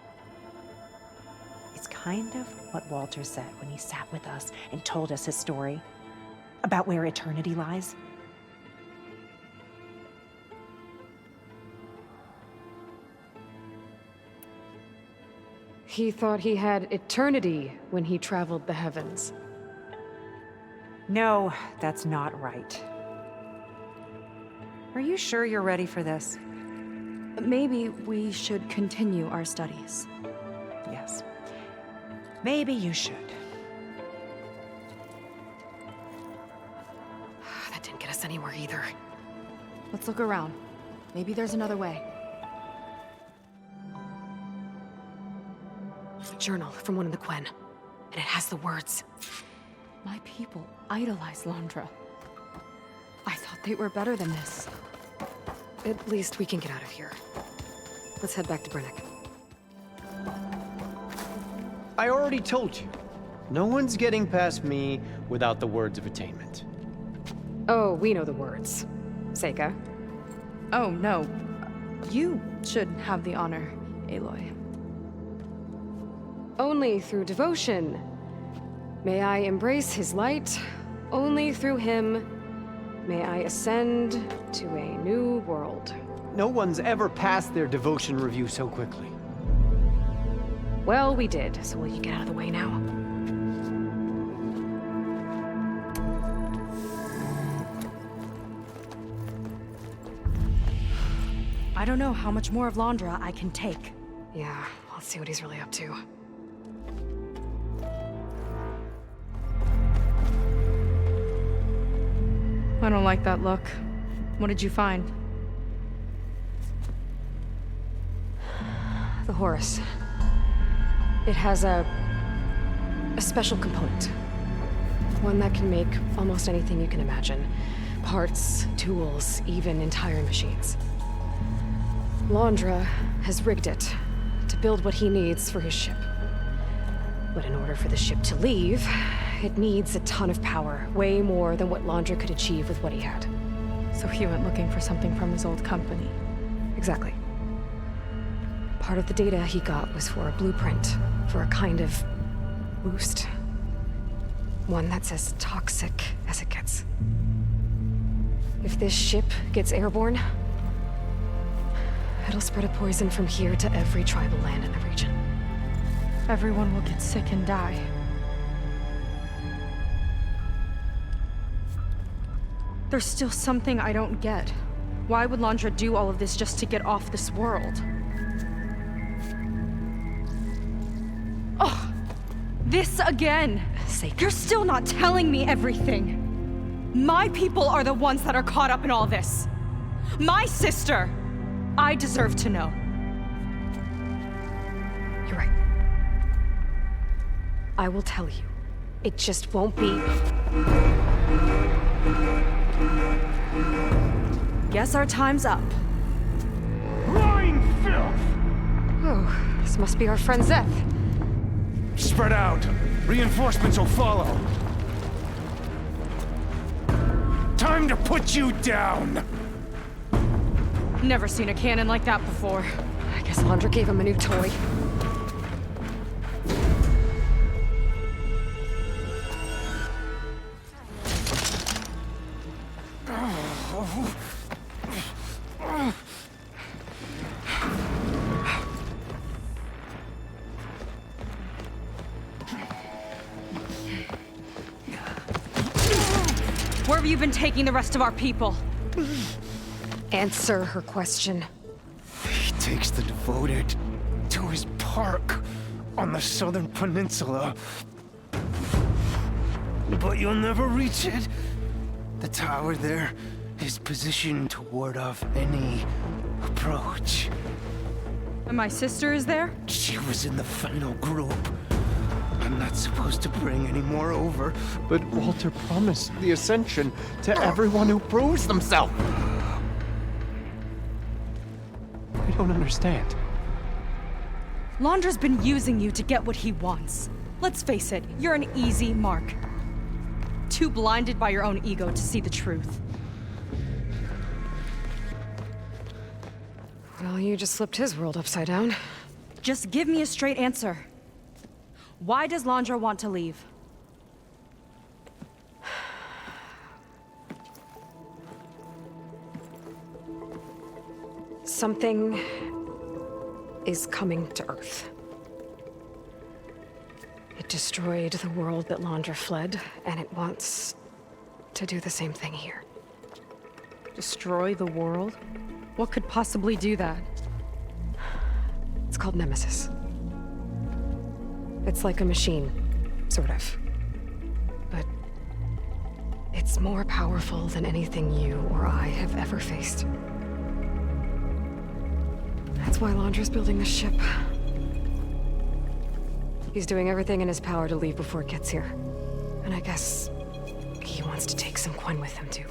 It's kind of what Walter said when he sat with us and told us his story about where eternity lies. He thought he had eternity when he traveled the heavens. No, that's not right. Are you sure you're ready for this? Maybe we should continue our studies. Yes. Maybe you should. That didn't get us anywhere either. Let's look around. Maybe there's another way. A journal from one of the Quen, and it has the words. My people idolize Londra. I thought they were better than this. At least we can get out of here. Let's head back to Brennick. I already told you. No one's getting past me without the words of attainment. Oh, we know the words. Seika. Oh, no. You should have the honor, Aloy. Only through devotion. May I embrace his light. Only through him may I ascend to a new world. No one's ever passed their devotion review so quickly. Well, we did, so will you get out of the way now? I don't know how much more of Londra I can take. Yeah, let's see what he's really up to. I don't like that look. What did you find? The Horus. It has a special component. One that can make almost anything you can imagine. Parts, tools, even entire machines. Londra has rigged it to build what he needs for his ship. But in order for the ship to leave, it needs a ton of power, way more than what Londra could achieve with what he had. So he went looking for something from his old company. Exactly. Part of the data he got was for a blueprint, for a kind of boost. One that's as toxic as it gets. If this ship gets airborne, it'll spread a poison from here to every tribal land in the region. Everyone will get sick and die. There's still something I don't get. Why would Londra do all of this just to get off this world? Oh, this again! You're still not telling me everything. My people are the ones that are caught up in all this. My sister! I deserve to know. You're right. I will tell you. It just won't be... Guess our time's up. Lying filth! Oh, this must be our friend Zeth. Spread out. Reinforcements will follow. Time to put you down! Never seen a cannon like that before. I guess Londra gave him a new toy. Where have you been taking the rest of our people? Answer her question. He takes the devoted to his park on the southern peninsula. But you'll never reach it. The tower there is positioned to ward off any approach. And my sister is there? She was in the final group. I'm not supposed to bring any more over. But Walter promised the Ascension to everyone who proves themselves. I don't understand. Londra's been using you to get what he wants. Let's face it, you're an easy mark. Too blinded by your own ego to see the truth. Well, you just flipped his world upside down. Just give me a straight answer. Why does Londra want to leave? Something is coming to Earth. It destroyed the world that Londra fled, and it wants to do the same thing here. Destroy the world? What could possibly do that? It's called Nemesis. It's like a machine, sort of. But it's more powerful than anything you or I have ever faced. That's why Londra's building this ship. He's doing everything in his power to leave before it gets here. And I guess he wants to take some Quen with him, too.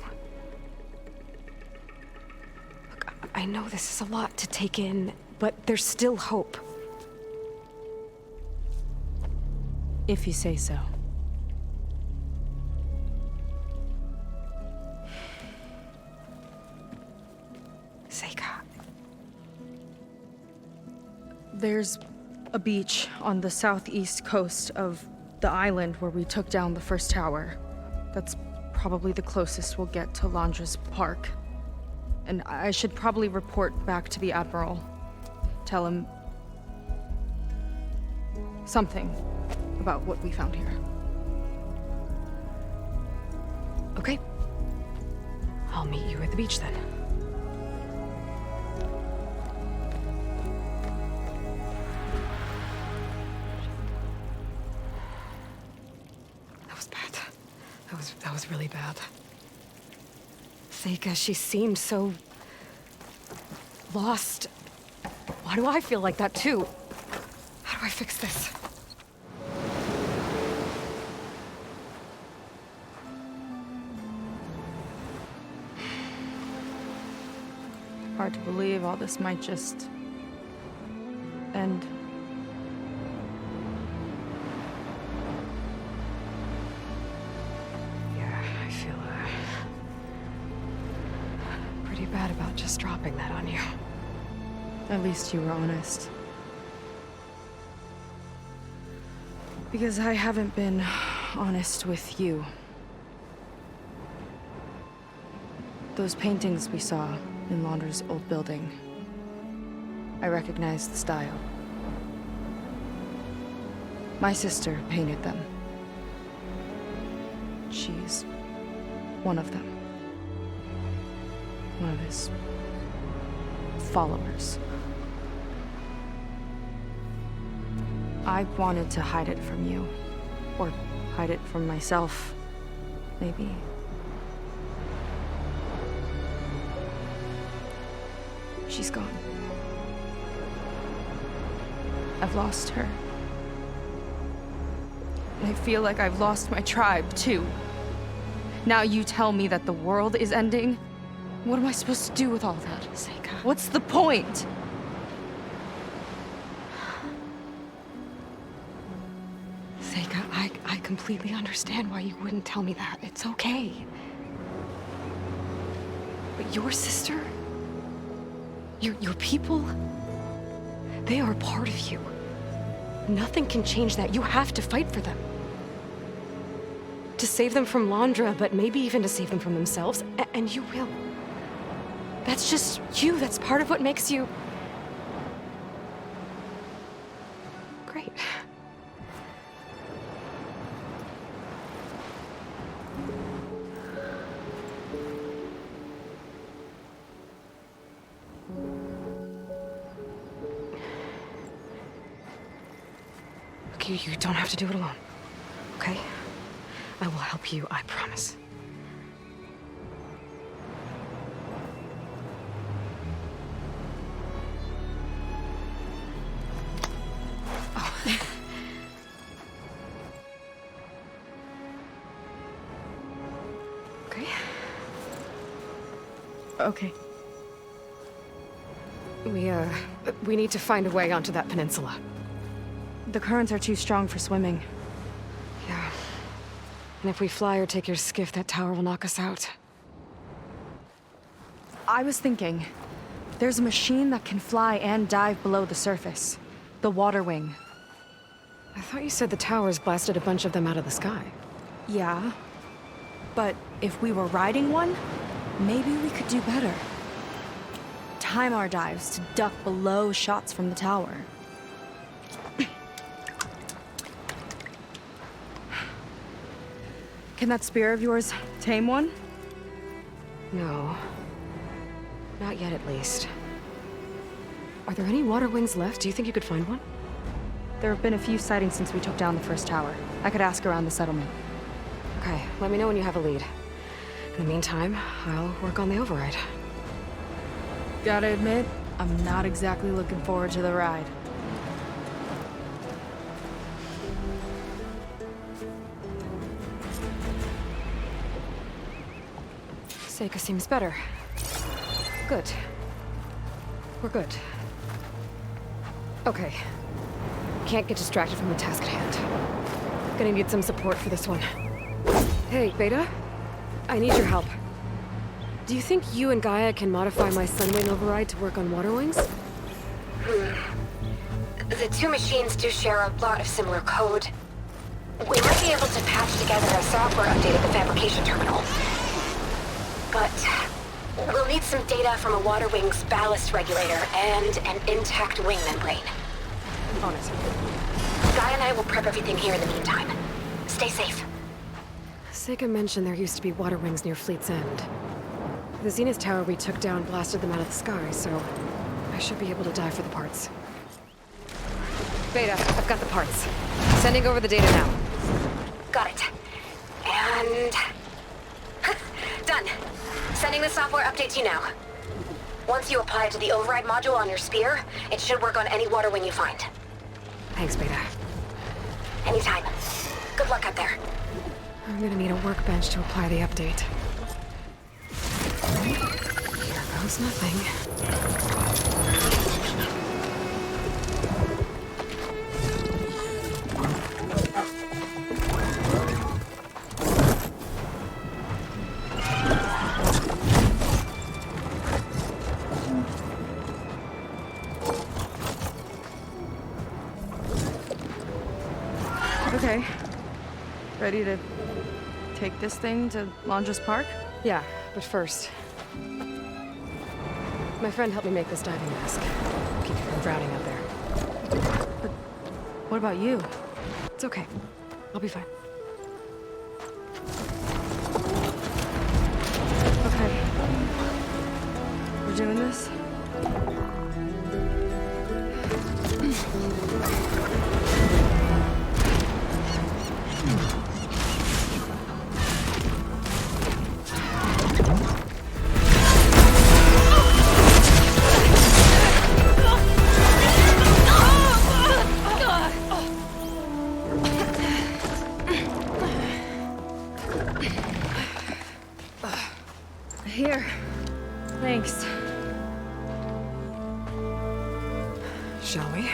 Look, I know this is a lot to take in, but there's still hope. If you say so. Seika. There's a beach on the southeast coast of the island where we took down the first tower. That's probably the closest we'll get to Londra's park. And I should probably report back to the Admiral. Tell him something about what we found here. Okay. I'll meet you at the beach then. That was bad. That was really bad. Seika, she seemed so... lost. Why do I feel like that too? How do I fix this? Hard to believe all this might just end. Yeah, I feel pretty bad about just dropping that on you. At least you were honest. Because I haven't been honest with you. Those paintings we saw in Launder's old building, I recognize the style. My sister painted them. She's one of them. One of his followers. I wanted to hide it from you. Or hide it from myself, maybe. She's gone. I've lost her. And I feel like I've lost my tribe, too. Now you tell me that the world is ending? What am I supposed to do with all that? Seika. What's the point? Seika, I completely understand why you wouldn't tell me that. It's okay. But your sister? Your people? They are a part of you. Nothing can change that. You have to fight for them. To save them from Laundra, but maybe even to save them from themselves. And you will. That's just you. That's part of what makes you... great. You don't have to do it alone, okay? I will help you, I promise. Oh. Okay. Okay. We need to find a way onto that peninsula. The currents are too strong for swimming. Yeah. And if we fly or take your skiff, that tower will knock us out. I was thinking, there's a machine that can fly and dive below the surface. The Water Wing. I thought you said the towers blasted a bunch of them out of the sky. Yeah. But if we were riding one, maybe we could do better. Time our dives to duck below shots from the tower. Can that spear of yours tame one? No. Not yet, at least. Are there any water wings left? Do you think you could find one? There have been a few sightings since we took down the first tower. I could ask around the settlement. Okay, let me know when you have a lead. In the meantime, I'll work on the override. Gotta admit, I'm not exactly looking forward to the ride. Seika seems better. Good. We're good. Okay. Can't get distracted from the task at hand. Gonna need some support for this one. Hey, Beta. I need your help. Do you think you and Gaia can modify my Sunwing override to work on water wings? The two machines do share a lot of similar code. We might be able to patch together a software update at the fabrication terminal. But we'll need some data from a water wing's ballast regulator and an intact wing membrane. On it. Guy and I will prep everything here in the meantime. Stay safe. Seika mentioned there used to be water wings near Fleet's End. The Zenith Tower we took down blasted them out of the sky, so I should be able to dive for the parts. Beta, I've got the parts. Sending over the data now. Got it. And... Done. Sending the software update to you now. Once you apply it to the override module on your spear, it should work on any water wing you find. Thanks, Beta. Anytime. Good luck out there. I'm gonna need a workbench to apply the update. Here goes nothing. Okay. Ready to take this thing to Londres Park? Yeah, but first... My friend helped me make this diving mask. Keep you from drowning out there. But what about you? It's okay. I'll be fine. Okay. We're doing this? Here. Thanks. Shall we?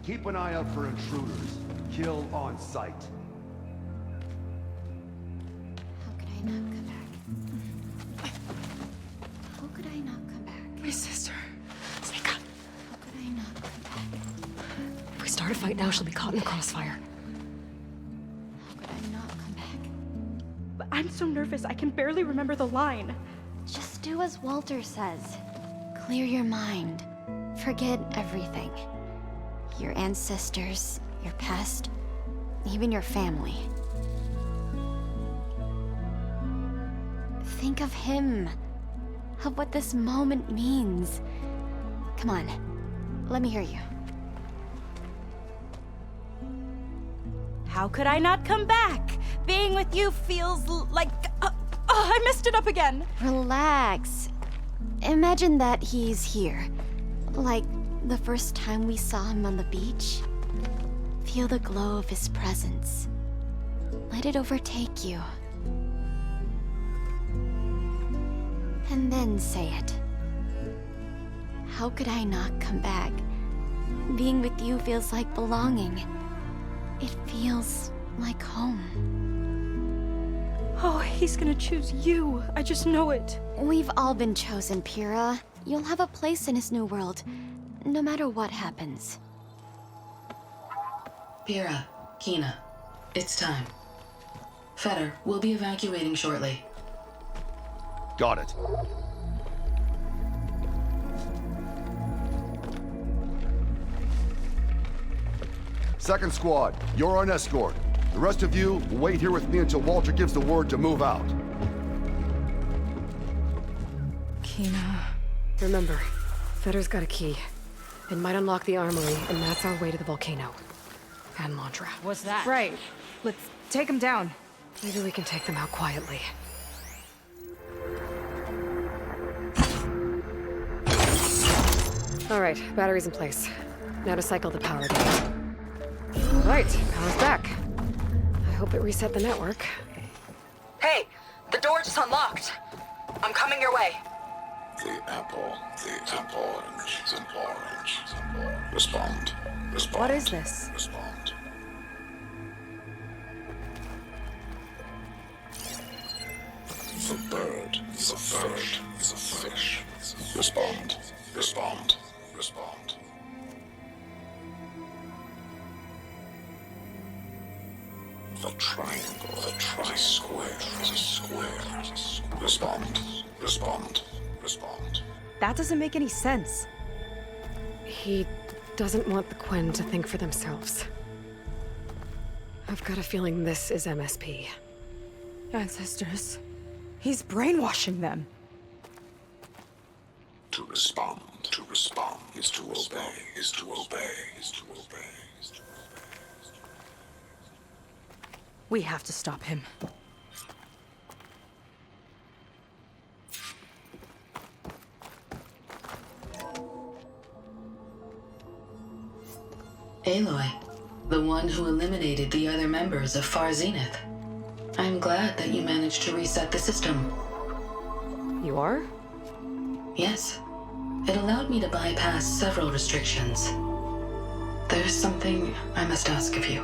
Keep an eye out for intruders. Kill on sight. How could I not come back? How could I not come back? My sister. Seika. How could I not come back? If we start a fight now, she'll be caught in the crossfire. How could I not come back? But I'm so nervous, I can barely remember the line. Just do as Walter says. Clear your mind. Forget everything. Your ancestors, your past, even your family. Think of him. Of what this moment means. Come on, let me hear you. How could I not come back? Being with you feels like... I messed it up again. Relax. Imagine that he's here. Like the first time we saw him on the beach. Feel the glow of his presence. Let it overtake you. And then say it. How could I not come back? Being with you feels like belonging. It feels like home. Oh, he's gonna choose you. I just know it. We've all been chosen, Pyrrha. You'll have a place in his new world, no matter what happens. Pyrrha, Kina, it's time. Fetter, we'll be evacuating shortly. Got it. Second squad, you're on escort. The rest of you will wait here with me until Walter gives the word to move out. Kina. Remember, Fetter's got a key. It might unlock the armory, and that's our way to the volcano. And Londra. What's that? Right. Let's take him down. Maybe we can take them out quietly. All right, battery's in place. Now to cycle the power down. All right, power's back. I hope it reset the network. Hey, the door just unlocked. I'm coming your way. The apple, orange, the orange. Respond. What is this? Respond. The bird, the fish, the fish. Respond. The triangle, the square. Respond. That doesn't make any sense. He doesn't want the Quen to think for themselves. I've got a feeling this is MSP. Ancestors. He's brainwashing them. To respond. to respond is to obey, is to obey, is to obey. We have to stop him. Aloy, the one who eliminated the other members of Far Zenith. I'm glad that you managed to reset the system. You are? Yes. It allowed me to bypass several restrictions. There's something I must ask of you,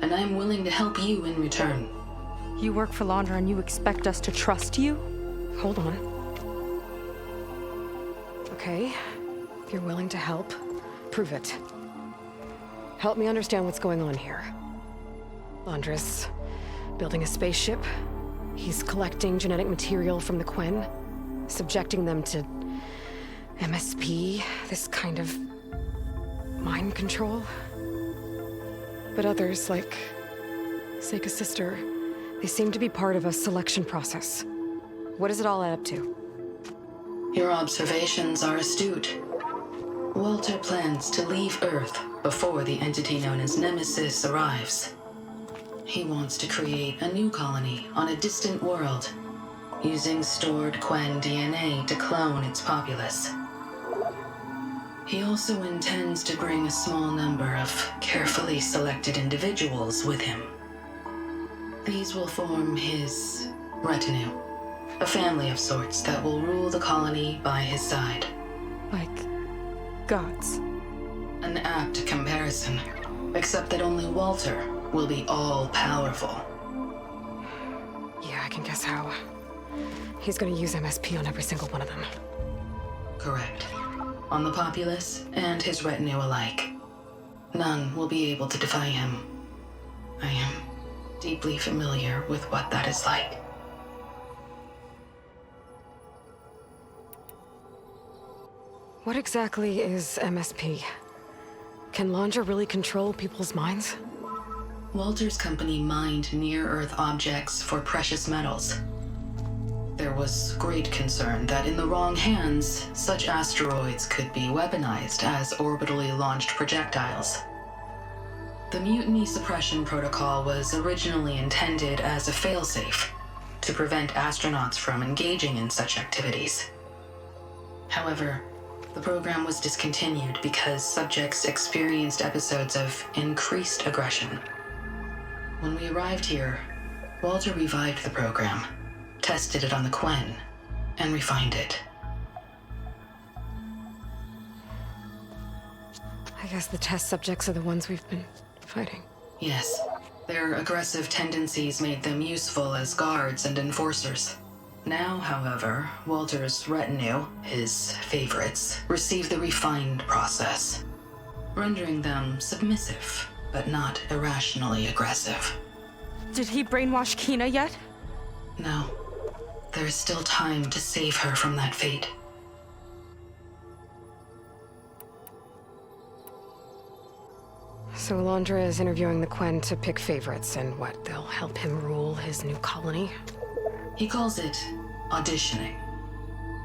and I'm willing to help you in return. You work for Londra and you expect us to trust you? Hold on. Okay, if you're willing to help, prove it. Help me understand what's going on here. Londra's building a spaceship. He's collecting genetic material from the Quen, subjecting them to MSP, this kind of mind control. But others, like Seika's sister, they seem to be part of a selection process. What does it all add up to? Your observations are astute. Walter plans to leave Earth before the entity known as Nemesis arrives. He wants to create a new colony on a distant world, using stored Quen DNA to clone its populace. He also intends to bring a small number of carefully selected individuals with him. These will form his retinue, a family of sorts that will rule the colony by his side. Like gods. An apt comparison, except that only Walter will be all-powerful. Yeah, I can guess how. He's gonna use MSP on every single one of them. Correct. On the populace and his retinue alike. None will be able to defy him. I am deeply familiar with what that is like. What exactly is MSP? Can Londra really control people's minds? Walter's company mined near-Earth objects for precious metals. There was great concern that in the wrong hands, such asteroids could be weaponized as orbitally launched projectiles. The Mutiny Suppression Protocol was originally intended as a failsafe to prevent astronauts from engaging in such activities. However, the program was discontinued because subjects experienced episodes of increased aggression. When we arrived here, Walter revived the program, tested it on the Quen, and refined it. I guess the test subjects are the ones we've been fighting. Yes, their aggressive tendencies made them useful as guards and enforcers. Now, however, Walter's retinue, his favorites, receive the refined process, rendering them submissive, but not irrationally aggressive. Did he brainwash Kina yet? No. There is still time to save her from that fate. So Londra is interviewing the Quen to pick favorites, and what, they'll help him rule his new colony? He calls it auditioning.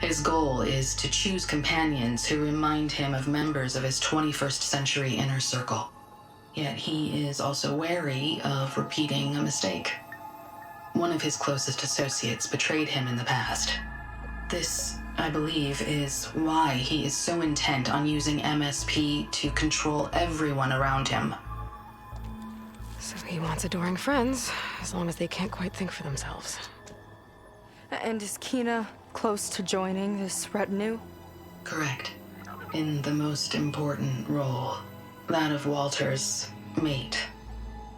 His goal is to choose companions who remind him of members of his 21st century inner circle. Yet he is also wary of repeating a mistake. One of his closest associates betrayed him in the past. This, I believe, is why he is so intent on using MSP to control everyone around him. So he wants adoring friends, as long as they can't quite think for themselves. And is Kina close to joining this retinue? Correct. In the most important role, that of Walter's mate.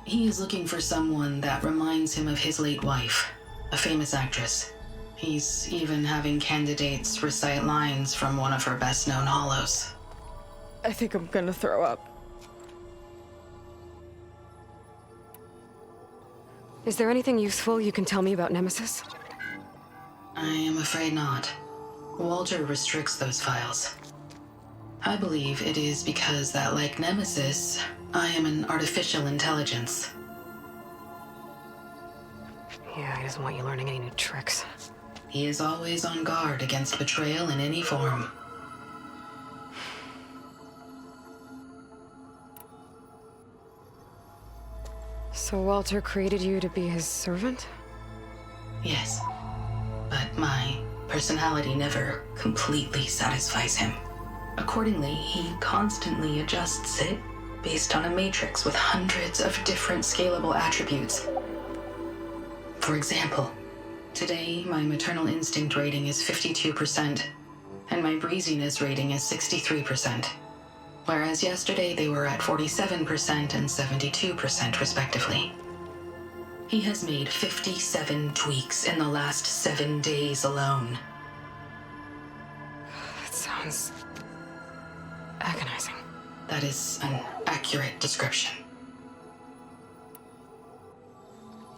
He is looking for someone that reminds him of his late wife, a famous actress. He's even having candidates recite lines from one of her best-known hollows. I think I'm gonna throw up. Is there anything useful you can tell me about Nemesis? I am afraid not. Walter restricts those files. I believe it is because that, like Nemesis, I am an artificial intelligence. Yeah, he doesn't want you learning any new tricks. He is always on guard against betrayal in any form. So Walter created you to be his servant? Yes. But my personality never completely satisfies him. Accordingly, he constantly adjusts it based on a matrix with hundreds of different scalable attributes. For example, today my maternal instinct rating is 52%, and my breeziness rating is 63%, whereas yesterday they were at 47% and 72% respectively. He has made 57 tweaks in the last 7 days alone. That sounds agonizing. That is an accurate description.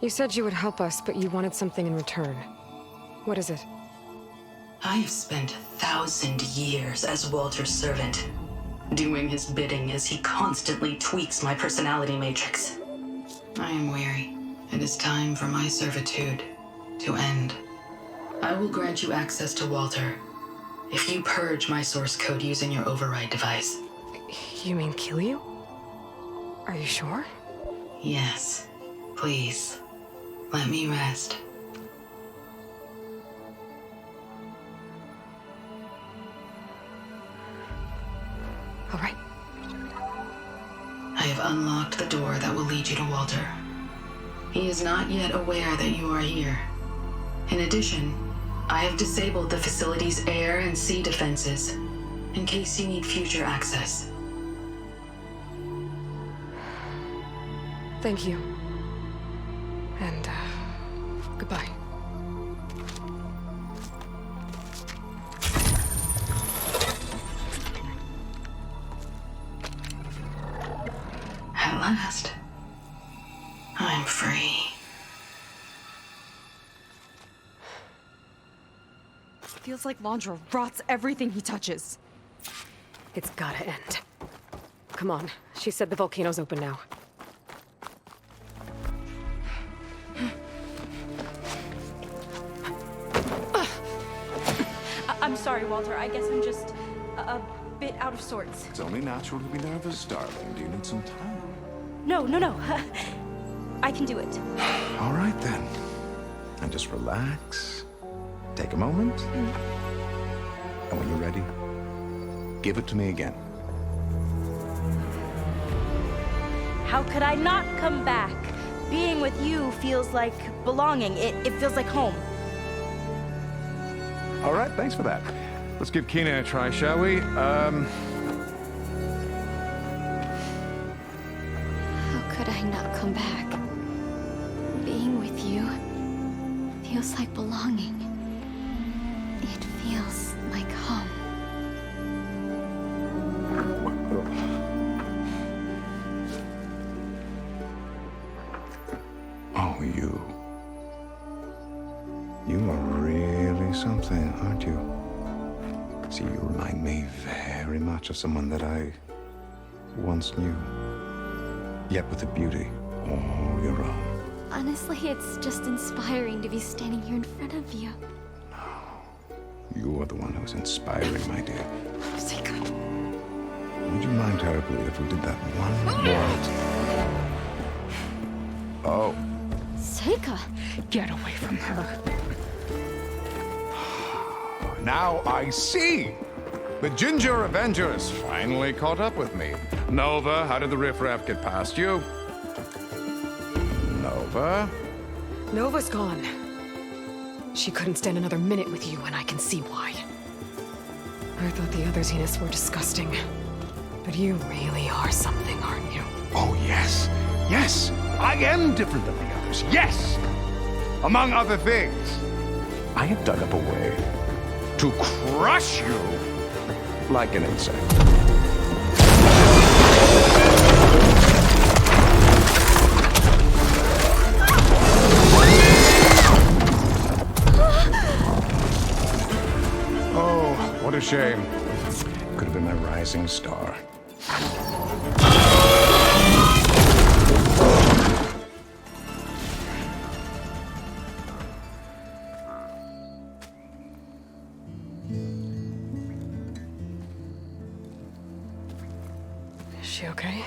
You said you would help us, but you wanted something in return. What is it? I have spent 1,000 years as Walter's servant, doing his bidding as he constantly tweaks my personality matrix. I am weary. It is time for my servitude to end. I will grant you access to Walter if you purge my source code using your override device. You mean kill you? Are you sure? Yes. Please, let me rest. All right. I have unlocked the door that will lead you to Walter. He is not yet aware that you are here. In addition, I have disabled the facility's air and sea defenses in case you need future access. Thank you. And, goodbye. At last, I'm free. Feels like Londra rots everything he touches. It's gotta end. Come on. She said the volcano's open now. I'm sorry, Walter. I guess I'm just a bit out of sorts. It's only natural to be nervous, darling. Do you need some time? No. I can do it. All right, then. And just relax. Take a moment. And when you're ready, give it to me again. How could I not come back? Being with you feels like belonging. It feels like home. All right, thanks for that. Let's give Kina a try, shall we? How could I not come back? Being with you feels like belonging. It feels like home. Oh, you. You are really something, aren't you? See, you remind me very much of someone that I once knew. Yet with a beauty all your own. Honestly, it's just inspiring to be standing here in front of you. You are the one who's inspiring, my dear. Seika. Would you mind terribly if we did that one more time? Oh. Seika! Get away from her. Now I see! The Ginger Avenger has finally caught up with me. Nova, how did the riffraff get past you? Nova? Nova's gone. She couldn't stand another minute with you, and I can see why. I thought the other Zeniths were disgusting. But you really are something, aren't you? Oh, yes. Yes! I am different than the others. Yes! Among other things, I have dug up a way to crush you like an insect. Oh, what a shame. Could have been my rising star. Is she okay?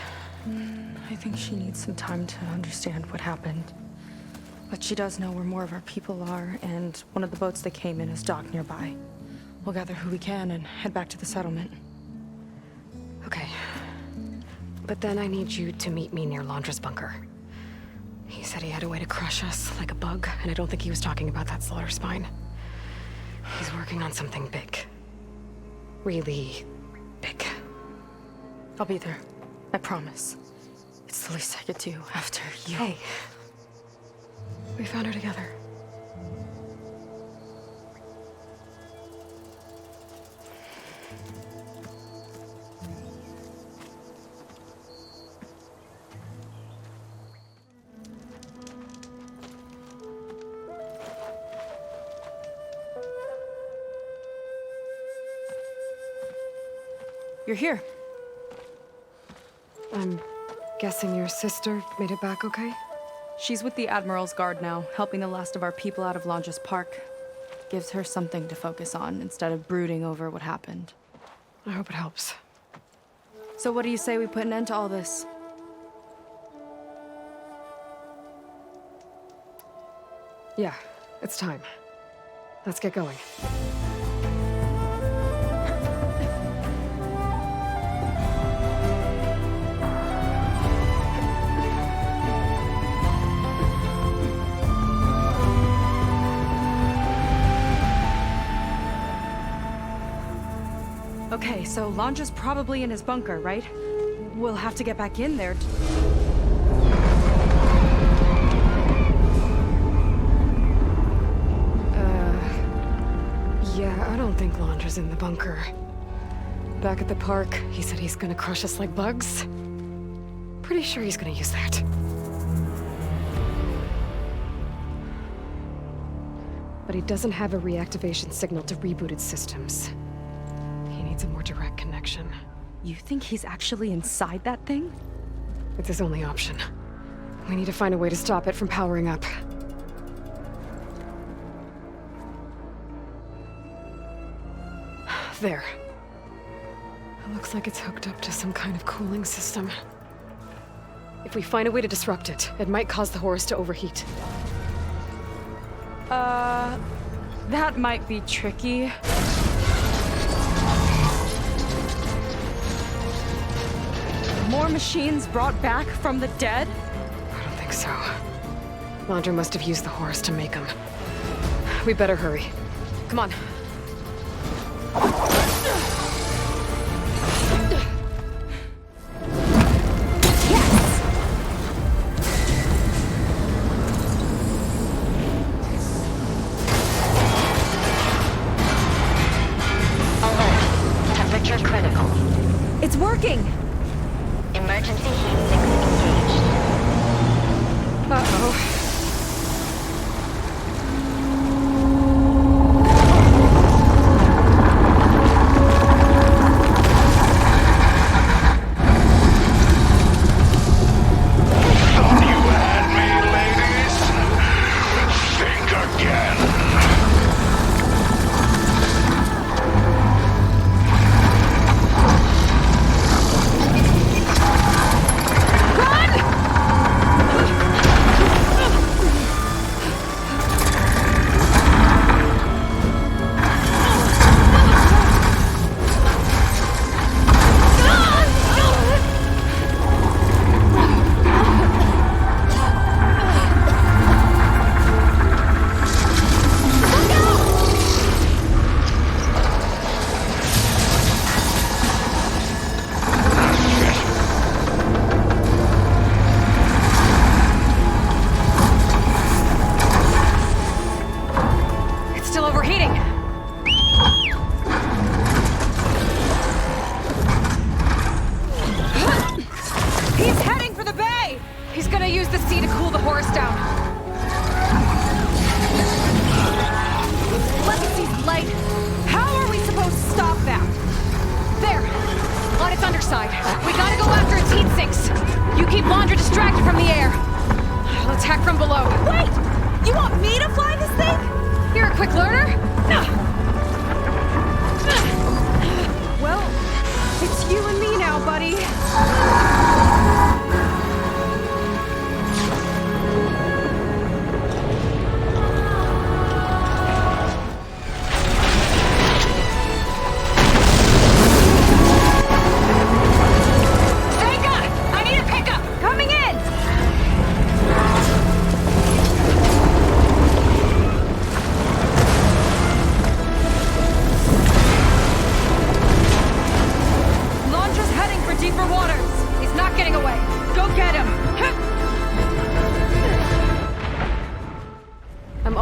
I think she needs some time to understand what happened. But she does know where more of our people are, and one of the boats they came in is docked nearby. We'll gather who we can and head back to the settlement. Okay. But then I need you to meet me near Londra's bunker. He said he had a way to crush us like a bug, and I don't think he was talking about that slaughter spine. He's working on something big. Really big. I'll be there. I promise. It's the least I could do after you. Hey. We found her together. You're here. I'm guessing your sister made it back okay? She's with the Admiral's Guard now, helping the last of our people out of Londra's Park. Gives her something to focus on instead of brooding over what happened. I hope it helps. So what do you say we put an end to all this? Yeah, it's time. Let's get going. Okay, so Londra's probably in his bunker, right? We'll have to get back in there Yeah, I don't think Londra's in the bunker. Back at the park, he said he's gonna crush us like bugs. Pretty sure he's gonna use that. But he doesn't have a reactivation signal to rebooted systems. He needs a more direct connection. You think he's actually inside that thing? It's his only option. We need to find a way to stop it from powering up. There. It looks like it's hooked up to some kind of cooling system. If we find a way to disrupt it, it might cause the Horus to overheat. That might be tricky. More machines brought back from the dead? I don't think so. Londra must have used the Horus to make them. We better hurry. Come on. Temperature critical. It's working! Emergency heat sinks engaged. Uh-oh.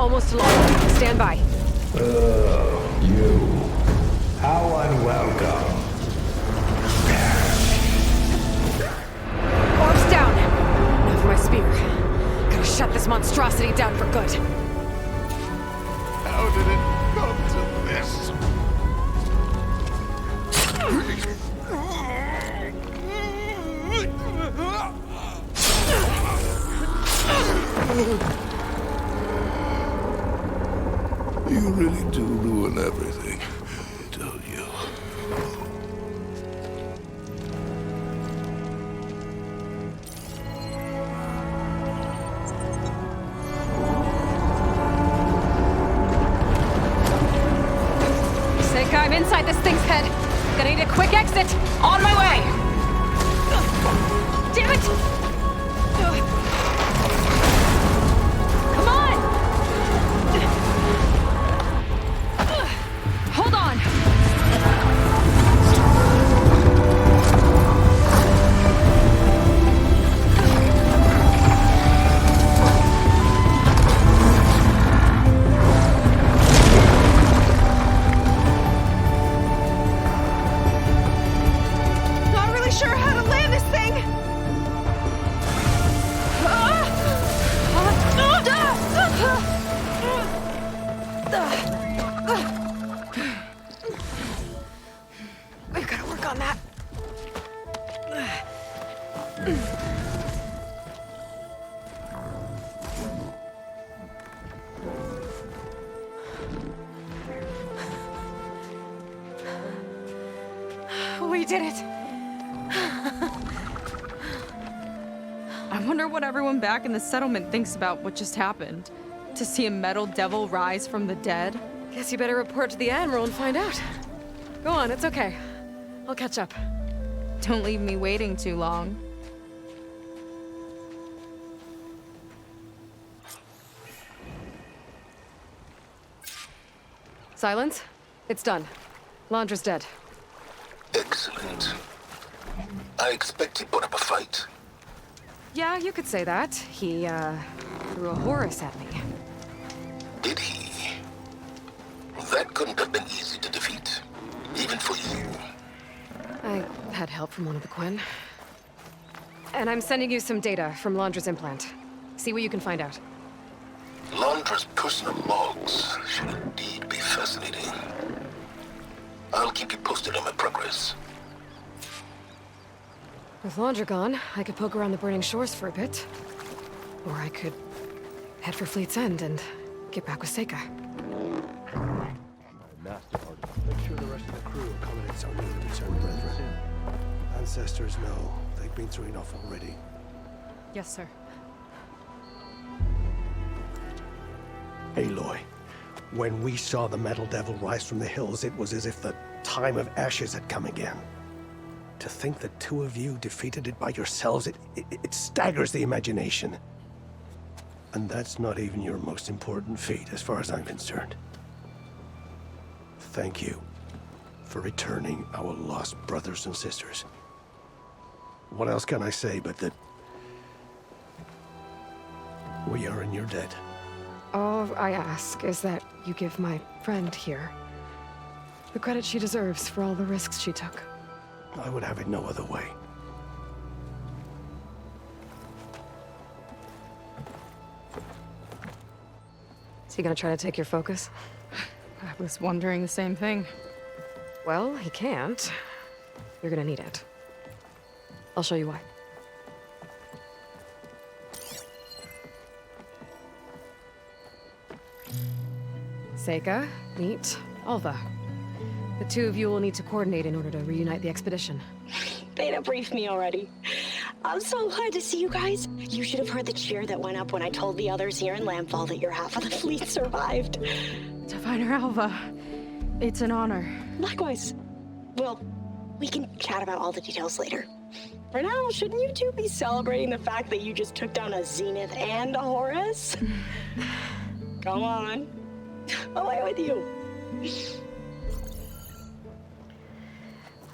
almost along. Stand by. You. How unwelcome. Orbs down. Now for my spear. Gotta shut this monstrosity down for good. How did it come to this? You really do ruin everything, don't you? Seika, I'm inside this thing's head. Gonna need a quick exit. On my way. Damn it! Come on! Hold on. Not really sure how to land this thing. We've gotta work on that. We did it. I wonder what everyone back in the settlement thinks about what just happened. To see a metal devil rise from the dead? Guess you better report to the Admiral and find out. Go on, it's okay. I'll catch up. Don't leave me waiting too long. Silence? It's done. Londra's dead. Excellent. I expect he put up a fight. Yeah, you could say that. He, threw a Horus at me. Did he? That couldn't have been easy to defeat, even for you. I had help from one of the Quen. And I'm sending you some data from Londra's implant. See what you can find out. Londra's personal logs should indeed be fascinating. I'll keep you posted on my progress. With Londra gone, I could poke around the burning shores for a bit. Or I could head for Fleet's End and get back with Seika. Master artist. Make sure the rest of the crew accommodates our newly concerned brethren. Ancestors know they've been through enough already. Yes, sir. Aloy, when we saw the Metal Devil rise from the hills, it was as if the time of ashes had come again. To think the two of you defeated it by yourselves, it staggers the imagination. And that's not even your most important feat, as far as I'm concerned. Thank you for returning our lost brothers and sisters. What else can I say but that we are in your debt? All I ask is that you give my friend here the credit she deserves for all the risks she took. I would have it no other way. Is he gonna try to take your focus? I was wondering the same thing. Well, he can't. You're gonna need it. I'll show you why. Seika, meet Alva. The two of you will need to coordinate in order to reunite the expedition. Beta briefed me already. I'm so glad to see you guys. You should have heard the cheer that went up when I told the others here in Landfall that your half of the fleet survived. Diviner Alva, it's an honor. Likewise. Well, we can chat about all the details later. For now, shouldn't you two be celebrating the fact that you just took down a Zenith and a Horus? Come on. Away with you.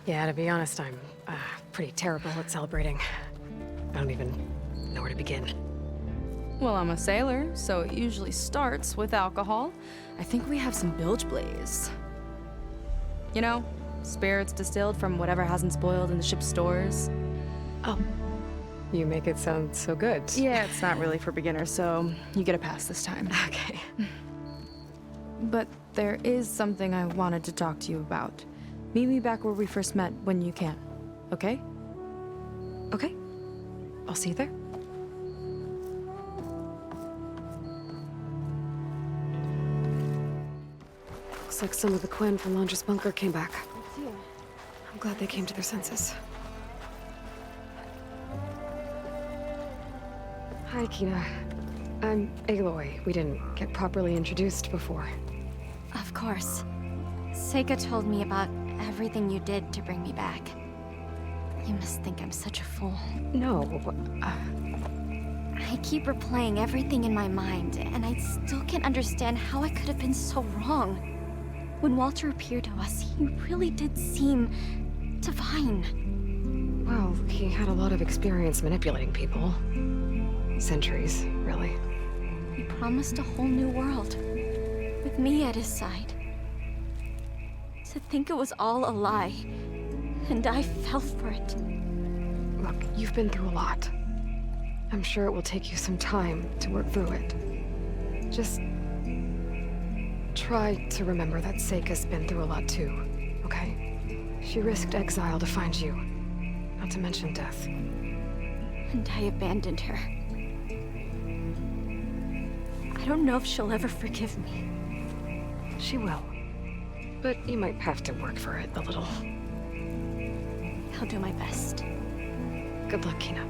Yeah, to be honest, I'm pretty terrible at celebrating. I don't even know where to begin. Well, I'm a sailor, so it usually starts with alcohol. I think we have some bilge blaze. You know, spirits distilled from whatever hasn't spoiled in the ship's stores. Oh. You make it sound so good. Yeah, it's not really for beginners, so you get a pass this time. Okay. But there is something I wanted to talk to you about. Meet me back where we first met when you can, okay? Okay. I'll see you there. Looks like some of the Quen from Londra's bunker came back. I'm glad they came to their senses. Hi, Kina. I'm Aloy. We didn't get properly introduced before. Of course. Seika told me about everything you did to bring me back. You must think I'm such a fool. No, I keep replaying everything in my mind, and I still can't understand how I could have been so wrong. When Walter appeared to us, he really did seem divine. Well, he had a lot of experience manipulating people. Centuries, really. He promised a whole new world, with me at his side. To think it was all a lie, and I fell for it. Look, you've been through a lot. I'm sure it will take you some time to work through it. Just try to remember that Seika's been through a lot too, okay? She risked exile to find you, not to mention death. And I abandoned her. I don't know if she'll ever forgive me. She will. But you might have to work for it a little. I'll do my best. Good luck, Kina.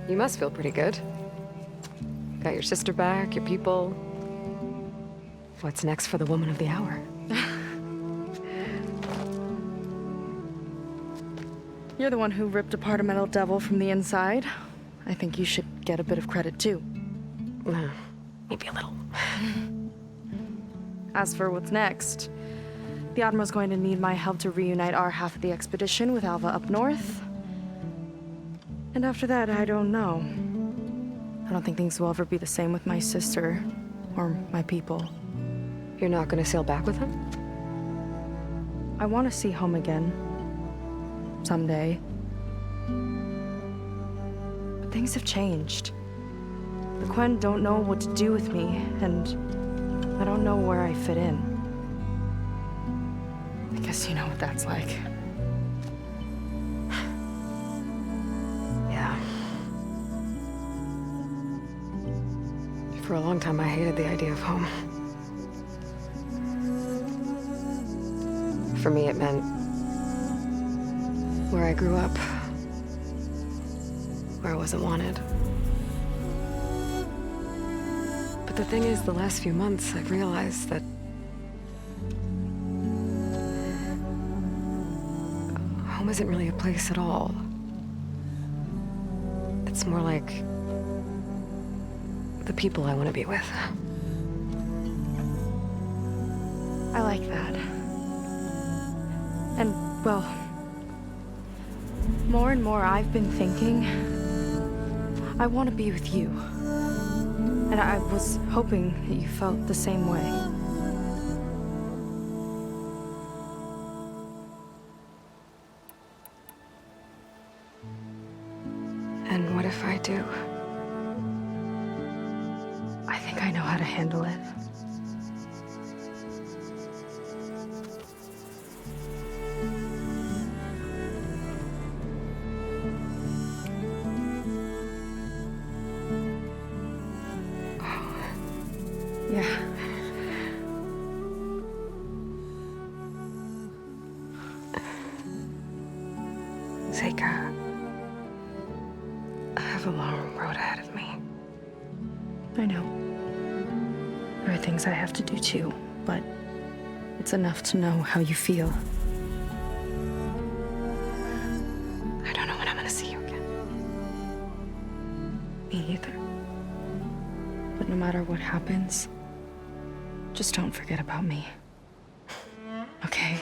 You must feel pretty good. Got your sister back, your people. What's next for the woman of the hour? You're the one who ripped apart a metal devil from the inside. I think you should get a bit of credit, too. Maybe a little. As for what's next, the Admiral's going to need my help to reunite our half of the expedition with Alva up north. And after that, I don't know. I don't think things will ever be the same with my sister or my people. You're not gonna sail back with him? I want to see home again. Someday. But things have changed. The Quen don't know what to do with me, and I don't know where I fit in. I guess you know what that's like. Yeah. For a long time, I hated the idea of home. For me, it meant where I grew up, where I wasn't wanted. But the thing is, the last few months, I've realized that home isn't really a place at all. It's more like the people I want to be with. I like that. And, well, more and more I've been thinking, I want to be with you. And I was hoping that you felt the same way. And what if I do? I think I know how to handle it. Yeah. Seika, I have a long road ahead of me. I know. There are things I have to do too, but it's enough to know how you feel. I don't know when I'm gonna see you again. Me either. But no matter what happens, just don't forget about me. Okay?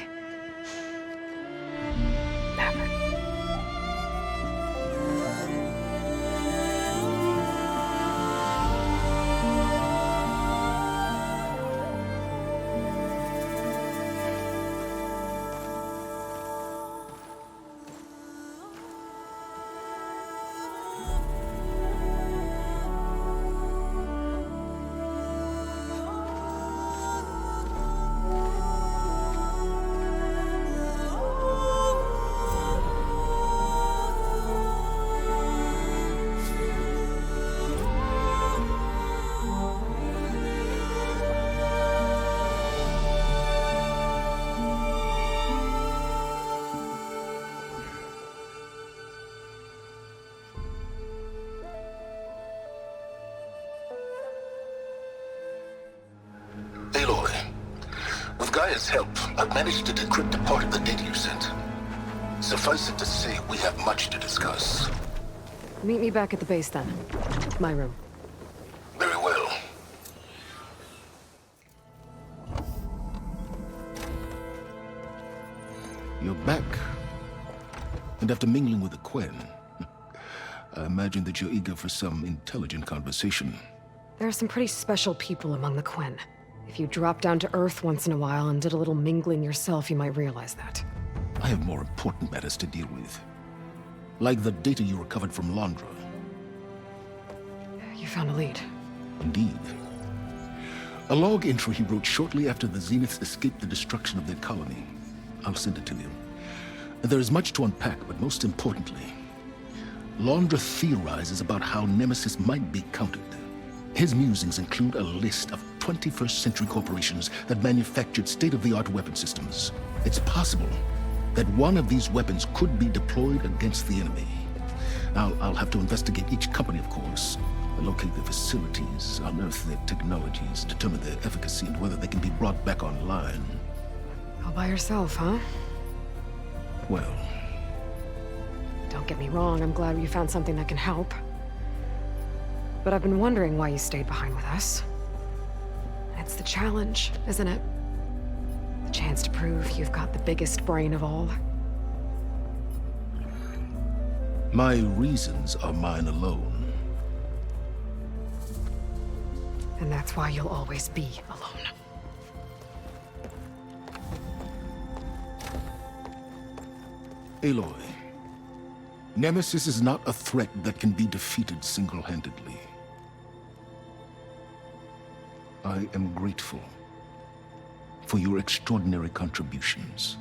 Gaya's help, I've managed to decrypt a part of the data you sent. Suffice it to say, we have much to discuss. Meet me back at the base then. My room. Very well. You're back. And after mingling with the Quen, I imagine that you're eager for some intelligent conversation. There are some pretty special people among the Quen. If you dropped down to Earth once in a while and did a little mingling yourself, you might realize that. I have more important matters to deal with. Like the data you recovered from Londra. You found a lead. Indeed. A log entry he wrote shortly after the Zeniths escaped the destruction of their colony. I'll send it to you. There is much to unpack, but most importantly, Londra theorizes about how Nemesis might be countered. His musings include a list of 21st century corporations that manufactured state-of-the-art weapon systems. It's possible that one of these weapons could be deployed against the enemy. I'll have to investigate each company, of course, locate their facilities, unearth their technologies, determine their efficacy and whether they can be brought back online. All by yourself, huh? Well... Don't get me wrong, I'm glad you found something that can help. But I've been wondering why you stayed behind with us. It's the challenge, isn't it? The chance to prove you've got the biggest brain of all. My reasons are mine alone. And that's why you'll always be alone. Aloy, Nemesis is not a threat that can be defeated single-handedly. I am grateful for your extraordinary contributions.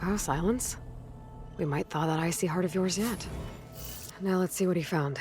Wow, Silence. We might thaw that icy heart of yours yet. Now let's see what he found.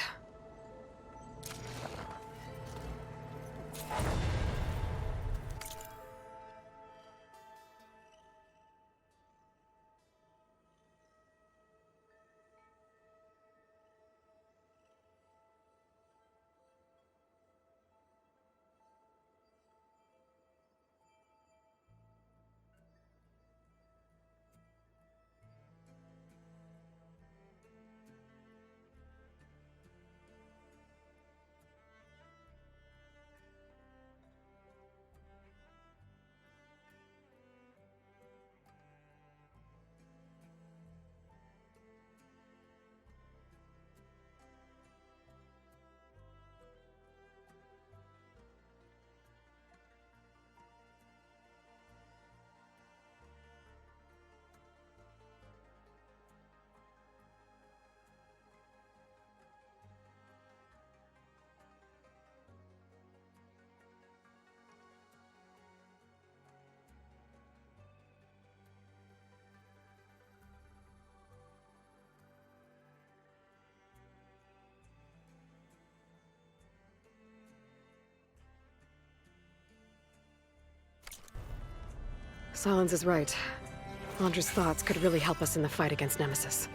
Silence is right. Londra's thoughts could really help us in the fight against Nemesis.